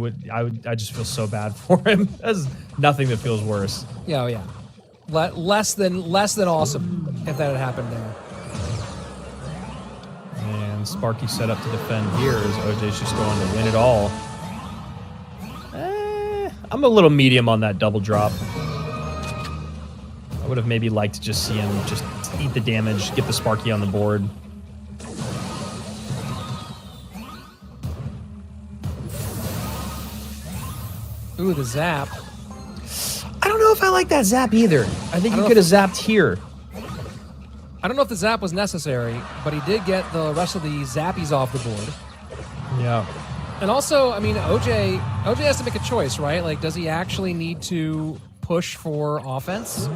just feel so bad for him. There's nothing that feels worse.
Yeah, oh yeah. Less than awesome if that had happened there.
And Sparky set up to defend here as OJ's just going to win it all. I'm a little medium on that double drop. I would have maybe liked to just see him just eat the damage, get the Sparky on the board.
Ooh, the zap.
I don't know if I like that zap either. I think he could have zapped here.
I don't know if the zap was necessary, but he did get the rest of the zappies off the board.
Yeah.
And also, I mean, OJ has to make a choice, right? Like, does he actually need to push for offense?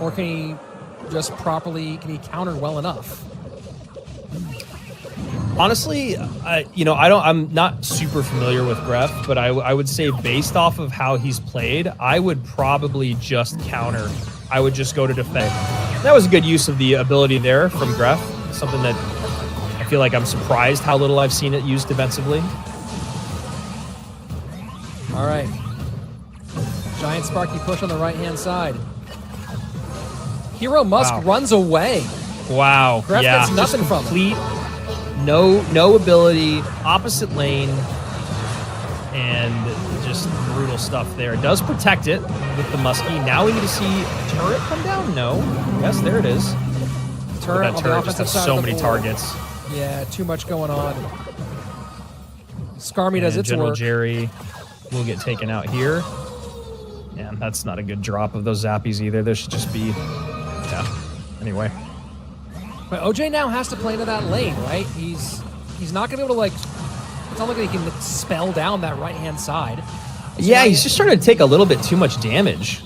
Or can he just can he counter well enough?
Honestly, I'm not super familiar with Greff, but I would say based off of how he's played, I would probably just counter. I would just go to defend. That was a good use of the ability there from Greff. Something that I feel like I'm surprised how little I've seen it used defensively.
All right. Giant Sparky push on the right-hand side. Hero Musk runs away.
Wow.
Greff gets nothing from
complete, no ability, opposite lane, and just brutal stuff there. It does protect it with the Muskie. Now we need to see turret come down. No. Yes, there it is.
Turret,
that turret just has so many targets.
Yeah, too much going on. Skarmy does its
General
work.
Jerry will get taken out here. Yeah, that's not a good drop of those zappies either. There should just be... Yeah. Anyway.
But OJ now has to play into that lane, right? He's not going to be able to, like... It's not like he can spell down that right-hand side. So
yeah, he's just starting to take a little bit too much damage.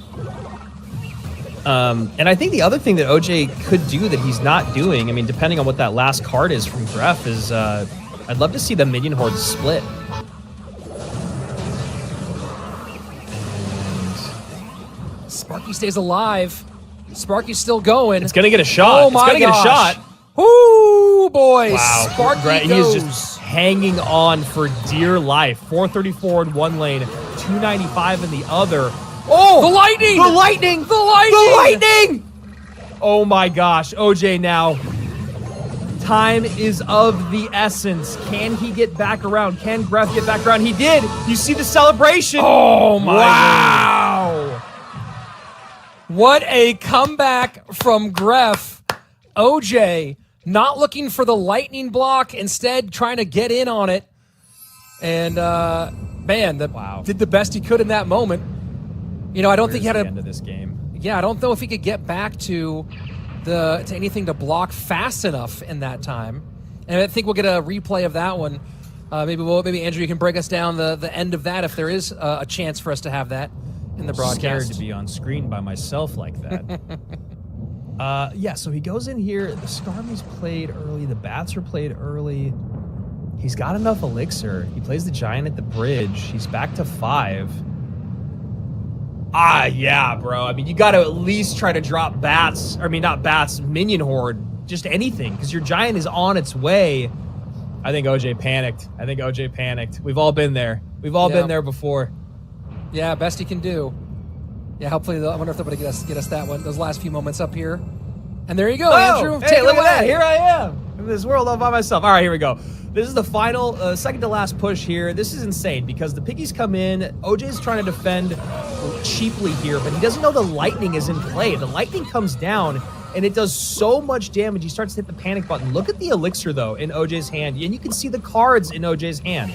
And I think the other thing that OJ could do that he's not doing, I mean, depending on what that last card is from Greff, is I'd love to see the minion horde split.
Sparky stays alive. Sparky's still going.
It's going to get a shot.
Oh my
It's going to get a shot.
Woo, boys.
Wow.
Sparky
He is
goes.
just hanging on for dear life. 434 in one lane, 295 in the other.
Oh, the lightning!
The lightning!
The lightning!
The lightning! Oh my gosh, OJ now. Time is of the essence. Can he get back around? Can Greff get back around? He did. You see the celebration.
Oh my
Wow.
What a comeback from Greff. OJ not looking for the lightning block, instead trying to get in on it. And man, did the best he could in that moment. You know, I don't think he had
the end of this game.
Yeah, I don't know if he could get back to anything to block fast enough in that time. And I think we'll get a replay of that one. Maybe Andrew, you can break us down the end of that if there is a chance for us to have that in the broadcast.
Scared to be on screen by myself like that. Yeah, so he goes in here. The Skarmy's played early. The Bats are played early. He's got enough elixir. He plays the Giant at the bridge. He's back to 5. Yeah, bro. I mean, you got to at least try to drop Bats. I mean, not Bats, Minion Horde. Just anything, because your Giant is on its way. I think OJ panicked. We've all been there. We've all been there before.
Yeah, best he can do. Yeah, hopefully, I wonder if they're going to get us that one. Those last few moments up here. And there you go,
Oh,
Andrew.
hey,
Take it
look
away.
at that. Here I am in this world all by myself. All right, here we go. This is the final, second to last push here. This is insane because the piggies come in. OJ's trying to defend cheaply here, but he doesn't know the lightning is in play. The lightning comes down, and it does so much damage. He starts to hit the panic button. Look at the elixir, though, in OJ's hand, and you can see the cards in OJ's hand.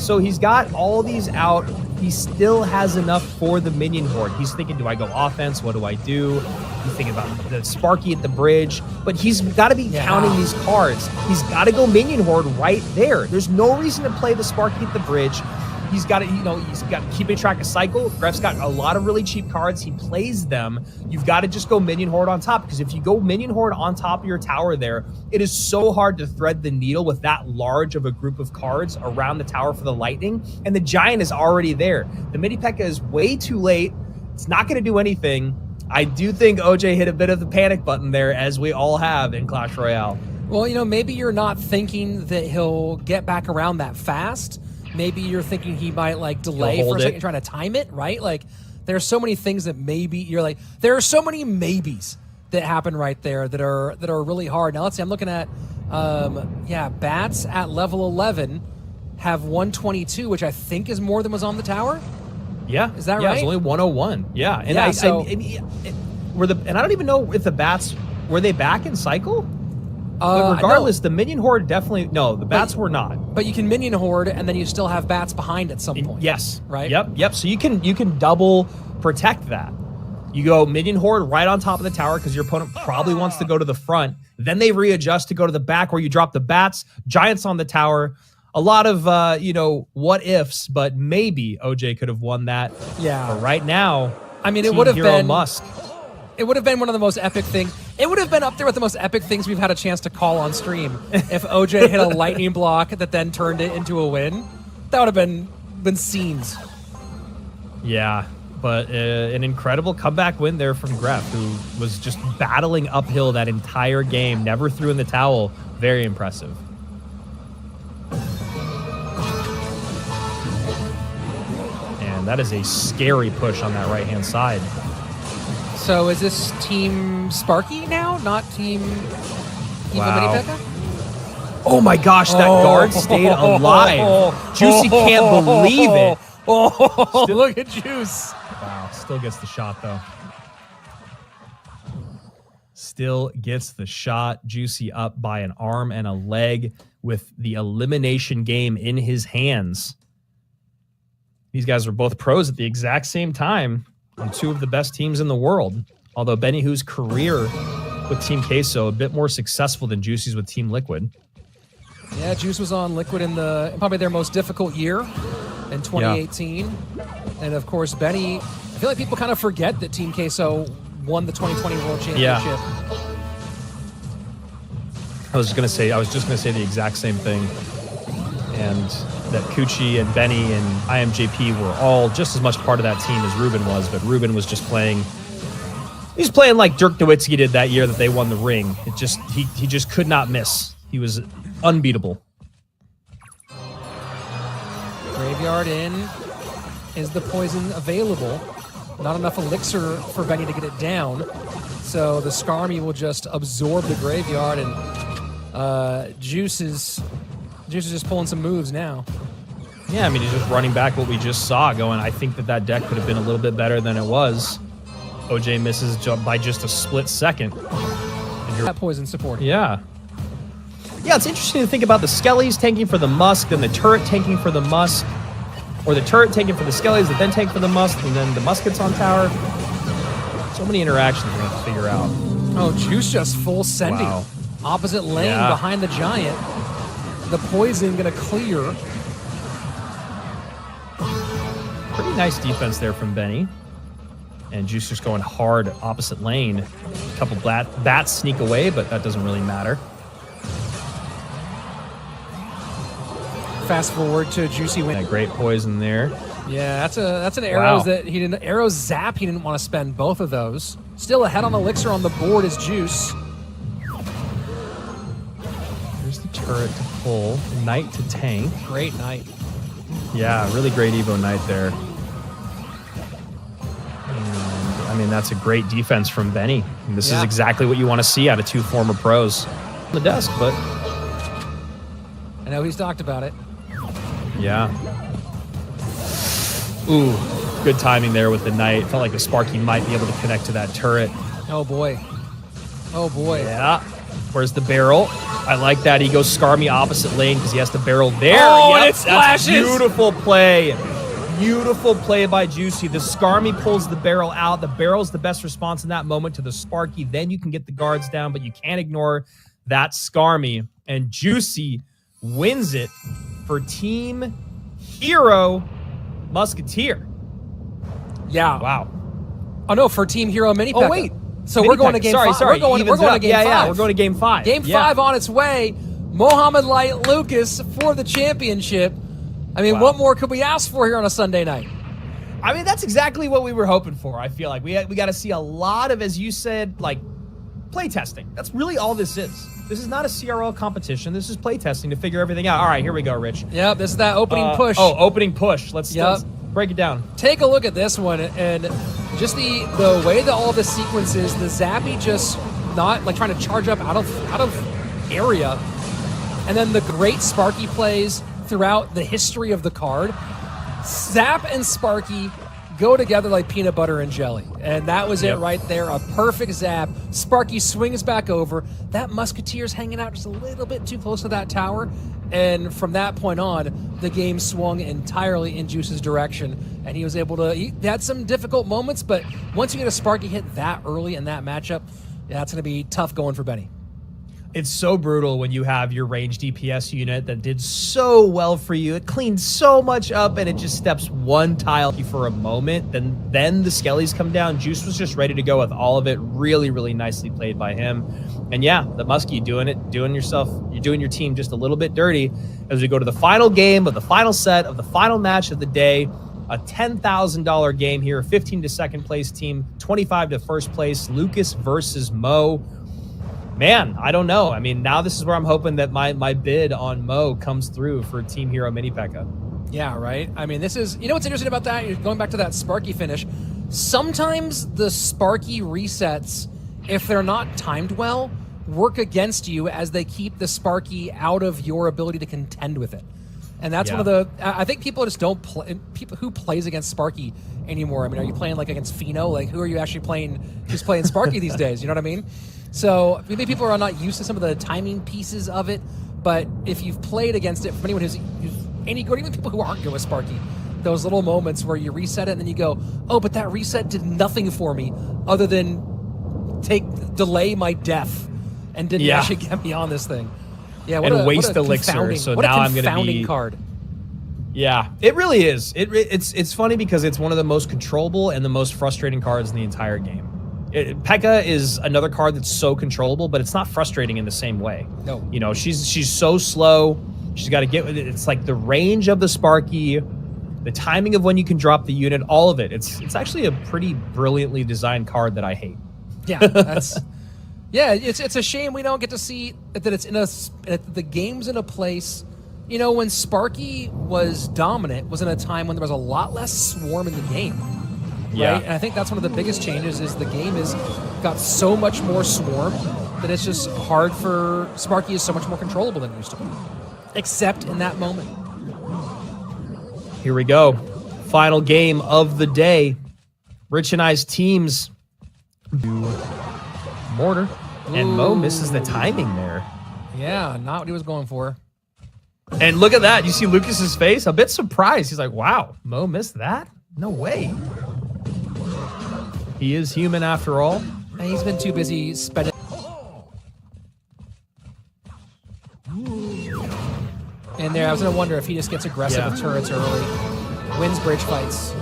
So he's got all these out. He still has enough for the minion horde. He's thinking, do I go offense? What do I do? He's thinking about the Sparky at the bridge. But he's got to be counting these cards. He's got to go minion horde right there. There's no reason to play the Sparky at the bridge. He's got to, he's got to keep track of cycle. Gref's got a lot of really cheap cards. He plays them. You've got to just go minion horde on top, because if you go minion horde on top of your tower there, it is so hard to thread the needle with that large of a group of cards around the tower for the lightning. And the giant is already there. The mini P.E.K.K.A is way too late. It's not going to do anything. I do think OJ hit a bit of the panic button there, as we all have in Clash Royale.
Well, maybe you're not thinking that he'll get back around that fast. Maybe you're thinking he might delay for a second, trying to time it, right? There's so many things that maybe you're there are so many maybes that happen right there that are really hard. Now let's see, I'm looking at bats at level 11 have 122, which I think is more than was on the tower.
Yeah,
is that right?
Yeah, it's only 101. Yeah, and
yeah,
I don't even know if the bats were they back in cycle. But regardless, the minion horde definitely the bats were not.
But you can minion horde, and then you still have bats behind at some point.
Yes,
right.
Yep. So you can double protect that. You go minion horde right on top of the tower because your opponent probably wants to go to the front. Then they readjust to go to the back where you drop the bats. Giants on the tower. A lot of what ifs, but maybe OJ could have won that.
Yeah.
But right now,
I mean, it would have been
Musk.
It would have been one of the most epic things. It would have been up there with the most epic things we've had a chance to call on stream. If OJ hit a lightning block that then turned it into a win, that would have been scenes.
Yeah, but an incredible comeback win there from Gref, who was just battling uphill that entire game, never threw in the towel. Very impressive. And that is a scary push on that right-hand side.
So is this Team Sparky now, not Team Evil Mini P.E.K.K.A?
Oh my gosh, that guard stayed alive. Juicy can't believe it.
Look at Juice.
Wow, still gets the shot though. Still gets the shot. Juicy up by an arm and a leg with the elimination game in his hands. These guys were both pros at the exact same time on two of the best teams in the world. Although Benny Who's career with Team Queso a bit more successful than Juicy's with Team Liquid.
Yeah, Juice was on Liquid in probably their most difficult year in 2018. Yeah. And of course, Benny, I feel like people kind of forget that Team Queso won the 2020 World Championship.
Yeah. I was just gonna say the exact same thing. And that Kuchi and Benny and IMJP were all just as much part of that team as Ruben was, but Ruben was just playing. He's playing like Dirk Nowitzki did that year that they won the ring. It just he just could not miss. He was unbeatable.
Graveyard in. Is the poison available? Not enough elixir for Benny to get it down. So the Skarmy will just absorb the graveyard, and Juice is just pulling some moves now.
Yeah, I mean, he's just running back what we just saw, going, I think that deck could have been a little bit better than it was. OJ misses by just a split second.
That poison support.
Yeah. Yeah, it's interesting to think about the Skellies tanking for the Musk, then the turret tanking for the Musk, or the turret tanking for the Skellies that then tank for the Musk, and then the Musk gets on tower. So many interactions we're going to have to figure out.
Oh, Juice just full sending.
Wow.
Opposite lane behind the Giant. The poison going to clear.
Pretty nice defense there from Benny. And Juice just going hard opposite lane. A couple bats sneak away, but that doesn't really matter.
Fast forward to Juicy win.
Yeah, great poison there.
Yeah, that's an arrows that he didn't arrow zap. He didn't want to spend both of those. Still ahead on elixir on the board is Juice.
There's the turret to pull, Knight to tank.
Great Knight.
Yeah, really great Evo Knight there. And I mean, that's a great defense from Benny. And this is
Yeah.
exactly what you want to see out of two former pros on the desk, but
I know he's talked about it.
yeah. Ooh, good timing there with the Knight. Felt like the Sparky might be able to connect to that turret.
Oh boy. Oh boy.
Yeah. Where's the barrel? I like that. He goes Skarmy opposite lane because he has the barrel there.
Oh, and it
that's
splashes.
beautiful play. Beautiful play by Juicy. The Skarmy pulls the barrel out. The barrel's the best response in that moment to the Sparky. Then you can get the guards down, but you can't ignore that Skarmy. And Juicy wins it for Team Hero Musketeer.
Yeah.
Wow.
Oh no, for Team Hero Mini
Oh, wait.
So
Mini
we're going to
Pekka.
game
Sorry,
5.
sorry.
We're going
Evens
to
up.
game 5.
Yeah, we're going to game 5.
Game 5 on its way. Mohamed Light Lucas for the championship. I mean,
Wow.
what more could we ask for here on a Sunday night?
I mean, that's exactly what we were hoping for. I feel like we got to see a lot of, as you said, like play testing. That's really all this is. This is not a CRL competition. This is play testing to figure everything out. All right, here we go, Rich.
Yep, this is that opening push.
Oh, opening push. Let's
Yep.
break it down.
Take a look at this one, and just the way that all the sequences, the Zappy just not like trying to charge up out of area, and then the great Sparky plays throughout the history of the card. Zap and Sparky go together like peanut butter and jelly, and that was it right there. A perfect zap. Sparky swings back over. That Musketeer's hanging out just a little bit too close to that tower, and from that point on, the game swung entirely in Juice's direction, and he was able to. He had some difficult moments, but once you get a Sparky hit that early in that matchup, yeah, it's going to be tough going for Benny.
It's so brutal when you have your ranged DPS unit that did so well for you. It cleaned so much up, and it just steps one tile for a moment. Then the Skellies come down. Juice was just ready to go with all of it. Really, really nicely played by him. And yeah, the Muskie you're doing your team just a little bit dirty as we go to the final game of the final set of the final match of the day. A $10,000 game here. 15 to second place team, 25 to first place. Lucas versus Mo. Man, I don't know. I mean, now this is where I'm hoping that my bid on Mo comes through for Team Hero Mini Pekka.
Yeah, right? I mean, this is... You know what's interesting about that? You're going back to that Sparky finish. Sometimes the Sparky resets, if they're not timed well, work against you as they keep the Sparky out of your ability to contend with it. And that's one of the... I think people just don't play... People who plays against Sparky anymore. I mean, are you playing like against Fino? Like, who are you actually playing who's playing Sparky these days? You know what I mean? So maybe people are not used to some of the timing pieces of it, but if you've played against it, for anyone who's any good, even people who aren't good with Sparky, those little moments where you reset it and then you go, oh, but that reset did nothing for me other than delay my death and didn't actually get me on this thing. Yeah,
and waste elixir. So now I'm going to be
card.
Yeah, it really is. It's funny because it's one of the most controllable and the most frustrating cards in the entire game. Pekka is another card that's so controllable, but it's not frustrating in the same way.
No.
You know, she's so slow. She's got to get with it. It's like the range of the Sparky, the timing of when you can drop the unit, all of it. It's actually a pretty brilliantly designed card that I hate.
Yeah, that's... Yeah, it's a shame we don't get to see that it's the game's in a place. You know, when Sparky was dominant was in a time when there was a lot less swarm in the game.
Yeah.
Right? And I think that's one of the biggest changes is the game has got so much more swarm that it's just hard for... Sparky is so much more controllable than it used to be. Except in that moment.
Here we go. Final game of the day. Rich and I's teams do Mortar. And Mo misses the timing there.
Yeah, not what he was going for.
And look at that. You see Lucas's face? A bit surprised. He's like, wow, Mo missed that? No way. He is human after all.
And he's been too busy spending... And there, I was going to wonder if he just gets aggressive with turrets early, wins bridge fights,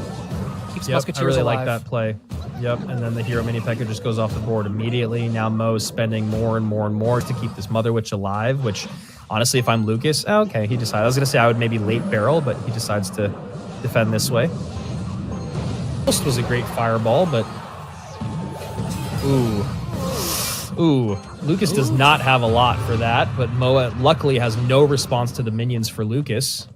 keeps Musketeers
I really
alive.
like that play. Yep, and then the Hero Mini Pekka just goes off the board immediately. Now Mo's spending more and more and more to keep this Mother Witch alive, which, honestly, if I'm Lucas, okay, he decided. I was going to say I would maybe late barrel, but he decides to defend this way. Almost was a great fireball, but... Ooh. Lucas does not have a lot for that, but Moa luckily has no response to the minions for Lucas.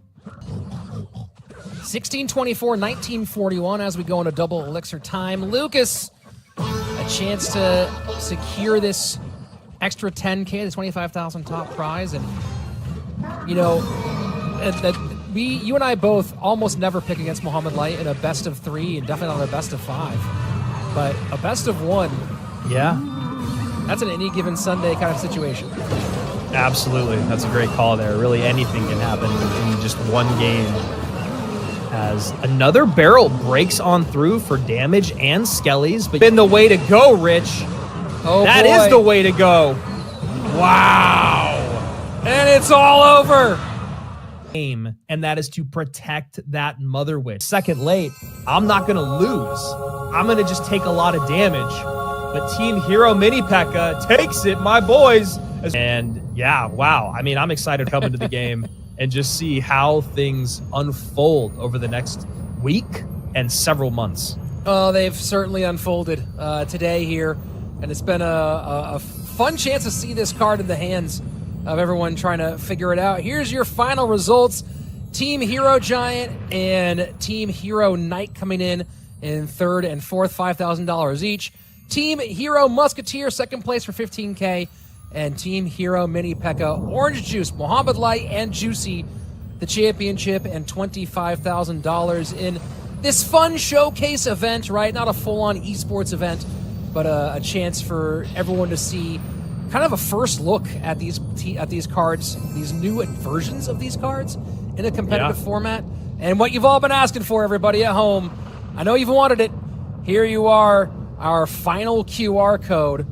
1624, 1941 as we go into double elixir time. Lucas a chance to secure this extra 10K, the 25,000 top prize. And, you know, you and I both almost never pick against Muhammad Light in a best of 3 and definitely not a best of 5. But a best of 1,
Yeah,
that's an any given Sunday kind of situation.
absolutely. That's a great call there. Really, anything can happen in just one game. As another barrel breaks on through for damage and skellies, but been the way to go, Rich.
Oh,
That
boy.
is the way to go. Wow.
And it's all over.
Aim, and that is to protect that Mother Witch. Second late, I'm not going to lose. I'm going to just take a lot of damage. But Team Hero Mini P.E.K.K.A. takes it, my boys. And yeah, wow. I mean, I'm excited to come into the game and just see how things unfold over the next week and several months.
Oh, they've certainly unfolded today here, and it's been a fun chance to see this card in the hands of everyone trying to figure it out. Here's your final results. Team Hero Giant and Team Hero Knight coming in third and fourth, $5,000 each. Team Hero Musketeer, second place for $15K. And Team Hero Mini P.E.K.K.A. Orange Juice, Muhammad Light, and Juicy, the championship, and $25,000 in this fun showcase event, right? Not a full-on esports event, but a chance for everyone to see kind of a first look at these cards, these new versions of these cards in a competitive format. And what you've all been asking for, everybody at home, I know you've wanted it. Here you are, our final QR code.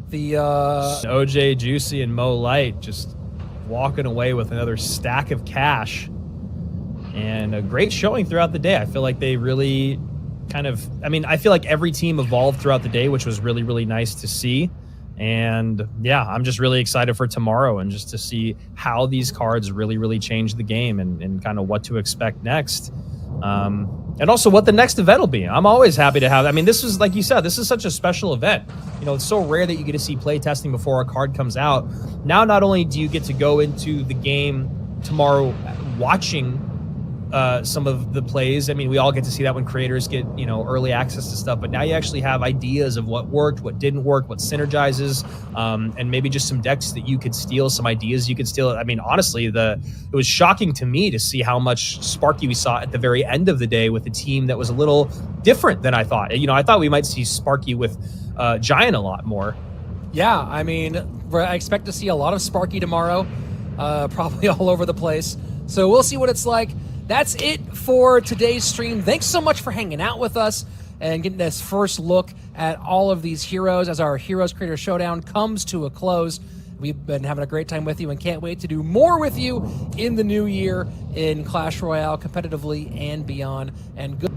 The
OJ, Juicy, and Mo Light just walking away with another stack of cash. And a great showing throughout the day. I feel like they really I feel like every team evolved throughout the day, which was really, really nice to see. And yeah, I'm just really excited for tomorrow and just to see how these cards really, really change the game and kind of what to expect next. And also what the next event will be. I'm always happy to have, I mean, this is, like you said, this is such a special event. You know, it's so rare that you get to see play testing before a card comes out. Now, not only do you get to go into the game tomorrow watching some of the plays. I mean, we all get to see that when creators get, you know, early access to stuff, but now you actually have ideas of what worked, what didn't work, what synergizes, and maybe just some decks that you could steal, some ideas you could steal. I mean, honestly, it was shocking to me to see how much Sparky we saw at the very end of the day with a team that was a little different than I thought. You know, I thought we might see Sparky with Giant a lot more.
Yeah, I mean, I expect to see a lot of Sparky tomorrow, probably all over the place. So we'll see what it's like. That's it for today's stream. Thanks so much for hanging out with us and getting this first look at all of these heroes as our Heroes Creator Showdown comes to a close. We've been having a great time with you and can't wait to do more with you in the new year in Clash Royale, competitively and beyond. And good.